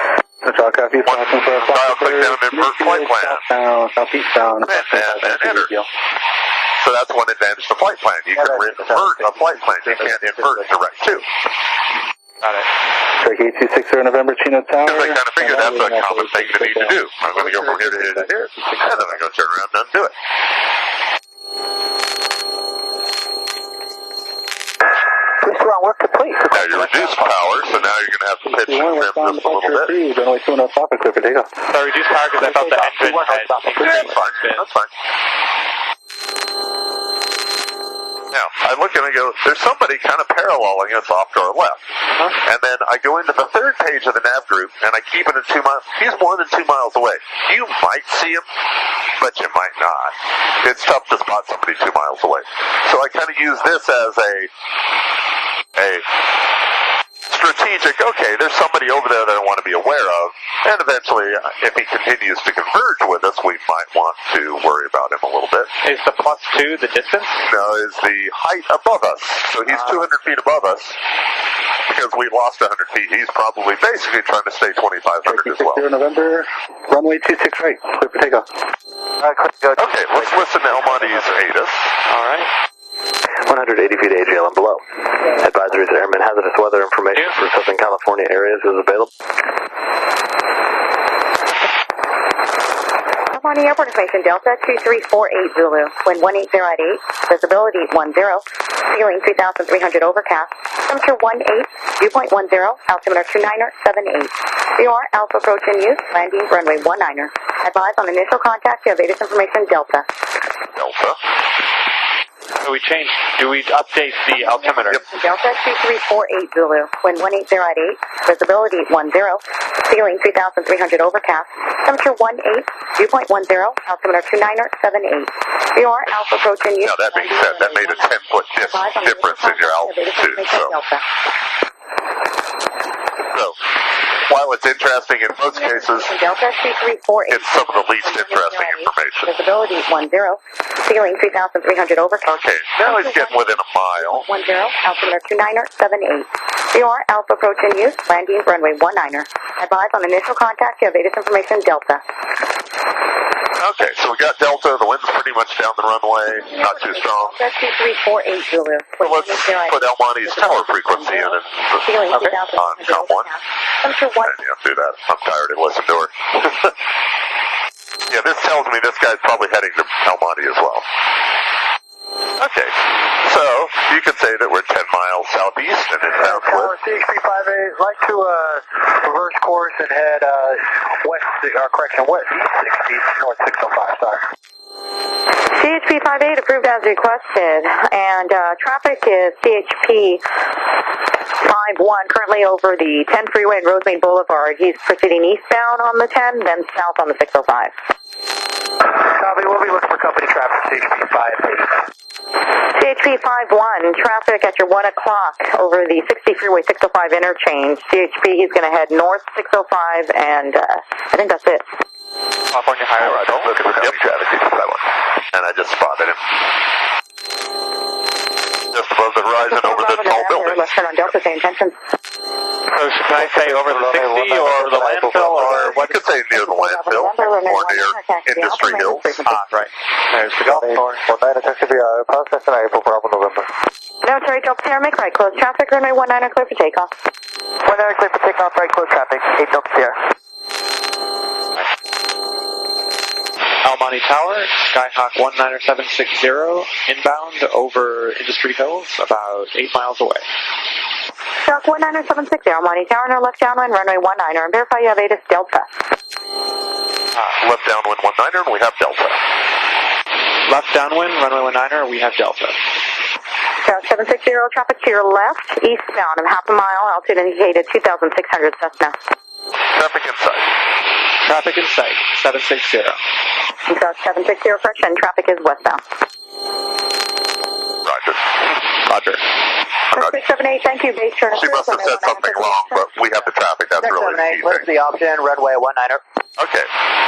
Control copy, passing for a Dial click down and invert flight plan. Southbound, southeastbound. And enter. So that's one advantage to flight plan. You can invert a flight plan. You can't invert direct to. Got it. Strike 8260 November, Chino Tower. Because I kind of figured that's a common thing to need to do. I'm going to go from here to here to here, and then I'm going to turn around and undo it. Boost run work complete. Now you reduce power, so now you're going to have to pitch and trim just a little bit. Runway 20 traffic, clear for takeoff. So I reduced power because I felt the engine had That's fine. That's fine. Now, I look and I go, there's somebody kind of paralleling us off to our left. And then I go into the third page of the nav group, and I keep it at 2 miles. He's more than 2 miles away. You might see him, but you might not. It's tough to spot somebody 2 miles away. So I kind of use this as a strategic, okay, there's somebody over there that I want to be aware of, and eventually, if he continues to converge with us, we might want to worry about him a little bit. Is the +2 the distance? No, is the height above us. So he's 200 feet above us. Because we lost 100 feet, he's probably basically trying to stay 2,500 as well. November, runway 26 right, clear for takeoff. Okay, let's listen to El Monte's ATIS. All right. 180 feet AGL and below. Advisories airmen hazardous weather information for Southern California areas is available. Monte Airport Information, Delta 2348 Zulu, wind 180 at 8, visibility 10, ceiling 2,300 overcast, temperature 18, dew point 10, altimeter 2978. VOR, Alpha approach in use, landing runway 19er. Advise on initial contact, you have ATIS information, Delta. Delta. So we changed, do we update the altimeter? Yep. Delta 2348 Zulu, wind 180 at 8, visibility 10, ceiling 2,300 overcast, temperature 18, dew point 10, altimeter 2978. VOR, Alpha approach in use. Now that being said, that made a 10-foot difference in your altitude. So, while it's interesting in most cases, Delta 2348. it's some of the least interesting information. Visibility 10, ceiling 3,300 overcast. Okay, now he's getting within a mile. 10, altimeter 2978. VOR, Alpha approach in use, landing runway 19er. Advise on initial contact, you have ATIS information, Delta. Okay, so we got Delta, the wind's pretty much down the runway, not too strong. Delta 2348 Zulu. So let's put El Monte's tower frequency in Ceiling on 2,300 COM 1. Temperature 1. Yeah, do that. I'm tired of listening to her. Yeah, this tells me this guy's probably heading to El Monte as well. Okay, so you could say that we're 10 miles southeast and inbound with. CHP-58, like to reverse course and head west, west 60, north 605, sorry. CHP-58 approved as requested, and traffic is CHP 51 currently over the 10 freeway and Rosemary Boulevard. He's proceeding eastbound on the 10, then south on the 605. Copy, we'll be looking for company traffic, CHP-58. CHP 51, traffic at your 1 o'clock over the 60 freeway 605 interchange. CHP, he's going to head north 605, and I think that's it. California Highway. All right, I'm looking for company traffic, and I just spotted him. Just above the horizon over the tall building. Let's turn on Delta, same intentions. So can I say over the 60 or the landfill or near Industry Hills. Right. There's the golf course. 1960, process and April Bravo November. No, sorry, Delta Sierra, make right, close traffic, runway 19 clear for takeoff. 19 clear for takeoff, right, close traffic, 8 Delta Sierra. El Monte Tower, Skyhawk N19760, inbound over Industry Hills, about 8 miles away. Skyhawk 19760, El Monte Tower, no left downwind, runway 19, and verify you have ATIS Delta. Left downwind 19er, and we have Delta. Left downwind, runway 19er, we have Delta. Skyhawk 760, traffic to your left, eastbound of half a mile, altitude indicated 2,600 Cessna. Traffic in sight. Traffic in sight, 760. Skyhawk 760, correction, traffic is westbound. Roger. Roger. 678, thank you, base turn. She must have said something wrong, but we have the traffic. That's really the key What's thing. the option? Runway 19er. Okay.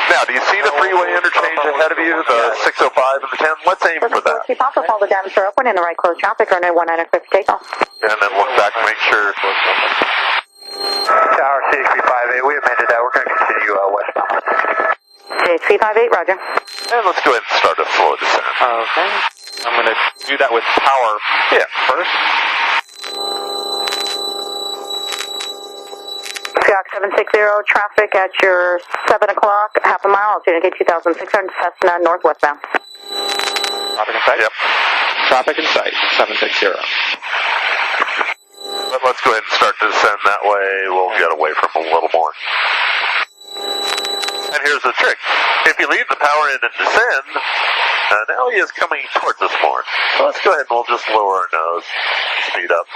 Now, do you see the freeway interchange ahead of you, the 605 and the 10? Let's aim for that. Keep off of all the damage are open in the right close traffic, runway 19 clear for takeoff. And then look back and make sure. Tower CHP58, we amended that. We're going to continue westbound. CHP 58, roger. And let's go ahead and start a slow descent. Okay. I'm going to do that with power first. Skyhawk 760, traffic at your 7 o'clock, half a mile, altitude indicate 2,600 Cessna, northwestbound. Traffic in sight? Yep. Traffic in sight, 760. But let's go ahead and start to descend. That way we'll get away from a little more. And here's the trick. If you leave the power in and descend, now he is coming towards us more. So let's go ahead and we'll just lower our nose, speed up.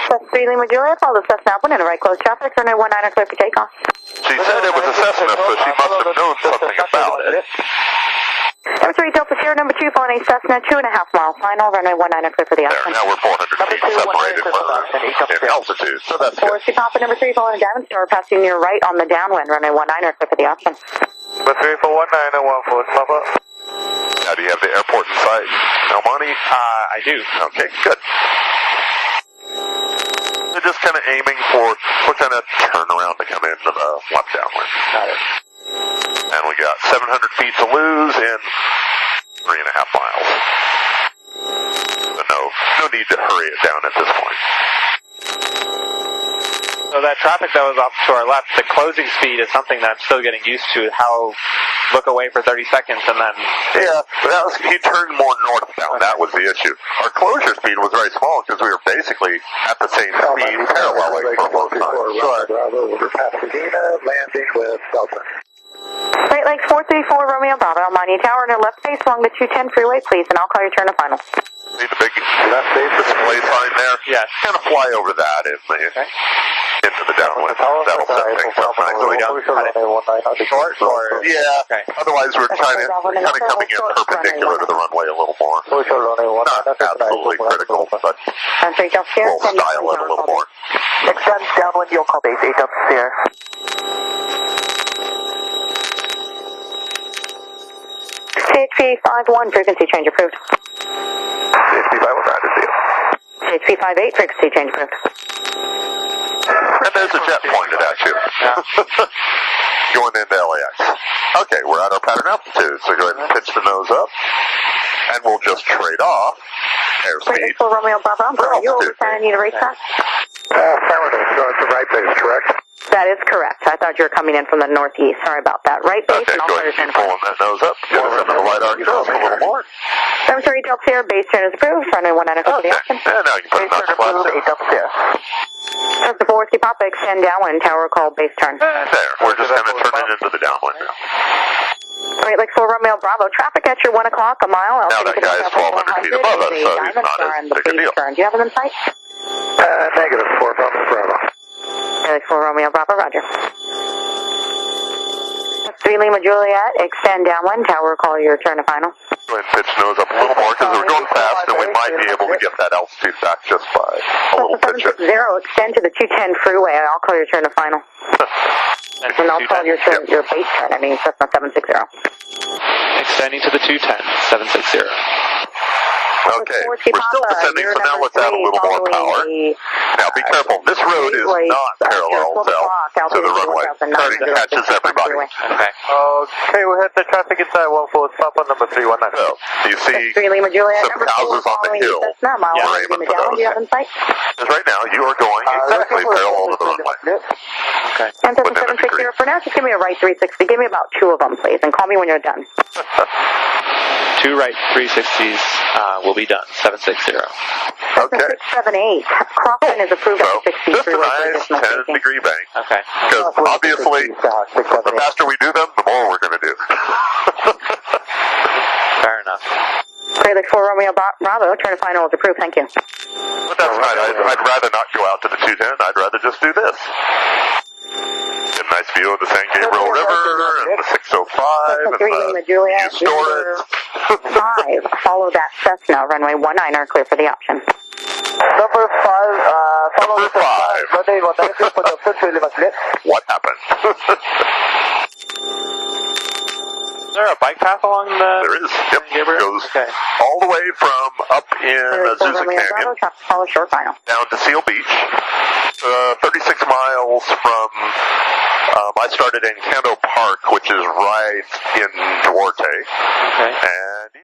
Cessna Lima Juliet, follow the Cessna up in the right close traffic, runway 19 clear for takeoff. She said it was a Cessna, so she must have known something about it. Number 3, Delta Sierra, number 2, following a Cessna, 2.5 mile final, runway 19 clear for the There, option. now we're 400 feet separated in altitude, so that's good. 4 Papa, number 3, following a Diamond Star, passing your right on the downwind, runway 19 clear for the option. Number 3 for 19 and 14, Papa. Now, do you have the airport in sight, El Monte? I do. Okay, good. We're just kind of aiming for, we're going to turn around to come into the left downwind. Got it. And we got 700 feet to lose in 3.5 miles. So no need to hurry it down at this point. So that traffic that was off to our left, the closing speed is something that I'm still getting used to. How look away for 30 seconds and then... Yeah, he turned more northbound. That was the issue. Our closure speed was very small because we were basically at the same speed paralleling for both times. Bravo, over Pasadena, landing with Delta. Great Lakes 434, Romeo Bravo, Monte Tower, and left base along the 210 freeway, please, and I'll call your turn to final. See the big left base display sign there? Yes. Kind of fly over that into the downwind. That'll set things up nicely. Short or... Yeah. Okay. Otherwise, we're kind of coming in perpendicular to the runway a little more. Not absolutely critical, but I'm sorry, Delta Sierra. we'll style it a little more. Next time downwind, you'll call base 8 Delta Sierra. CHP 51, frequency change approved. CHP 51, roger, see you. CHP 58, frequency change approved. And there's a jet pointed at you. Going into LAX. Okay, we're at our pattern altitude, so go ahead and pitch the nose up. And we'll just trade off airspeed. For Romeo Bravo, I'm sorry, you over I need a race pass? Affirmative, so it's the right base, correct? That is correct. I thought you were coming in from the northeast. Sorry about that. Right base, Okay, and I'll go call your ahead and turn keep pulling that nose up. Get us into the right arc just a little more. Number 3, Delta Sierra, base turn is approved. Runway 19 for the option. And now you can put a notch flaps in. 8 Delta Sierra. Delta 4, Whiskey Papa, extend downwind, tower call, base turn. There, we're just kind of turning into the downwind now. Great Lakes 4, Romeo Bravo, traffic at your 1 o'clock, a mile. Now that guy is 1,200 feet above us, so he's not as big a deal. Do you have him in sight? Negative 4 Bravo. Great Lakes 4, Romeo Bravo, roger. 3 Lima Juliet, extend downwind, tower call your turn to final. Go ahead and pitch nose up a little more because we're going fast and we might be able to get that altitude back just by a little pitch. 760, extend to the 210 freeway, I'll call your turn to final. And I'll call your turn, your base turn, I mean, Cessna 760. Extending to the 210, 760. Okay, we're still descending, so now let's add a little more power. Now be careful, this road is not parallel to the runway. It catches everybody. Okay. Okay, we'll hit the traffic inside 14, stop on number 319. So, you see some houses on the hill. We're aiming for those. Because right now, you are going exactly parallel to the runway. Okay. And 7760 for now, just give me a right 360. Give me about 2 of them, please, and call me when you're done. 2 right 360s will be done. 760. Okay. 78. Crossing is approved So, at 63. just a nice 10-degree bank. Okay. Because obviously, the faster we do them, the more we're going to do. Fair enough. Clearly 4 Romeo Bravo, turn to final is approved, thank you. But that's right. I'd rather not go out to the 210. I'd rather just do this. Get a nice view of the San Gabriel River and the 605 and the used storage. 5, follow that Cessna, runway 19 are clear for the option. Number 5, follow Number 5. What happened? Is there a bike path along the... There is. Yep. It goes Okay. all the way from up in Azusa Canyon Follow short final. down to Seal Beach. 36 miles from... I started in Canto Park, which is right in Duarte. Okay. And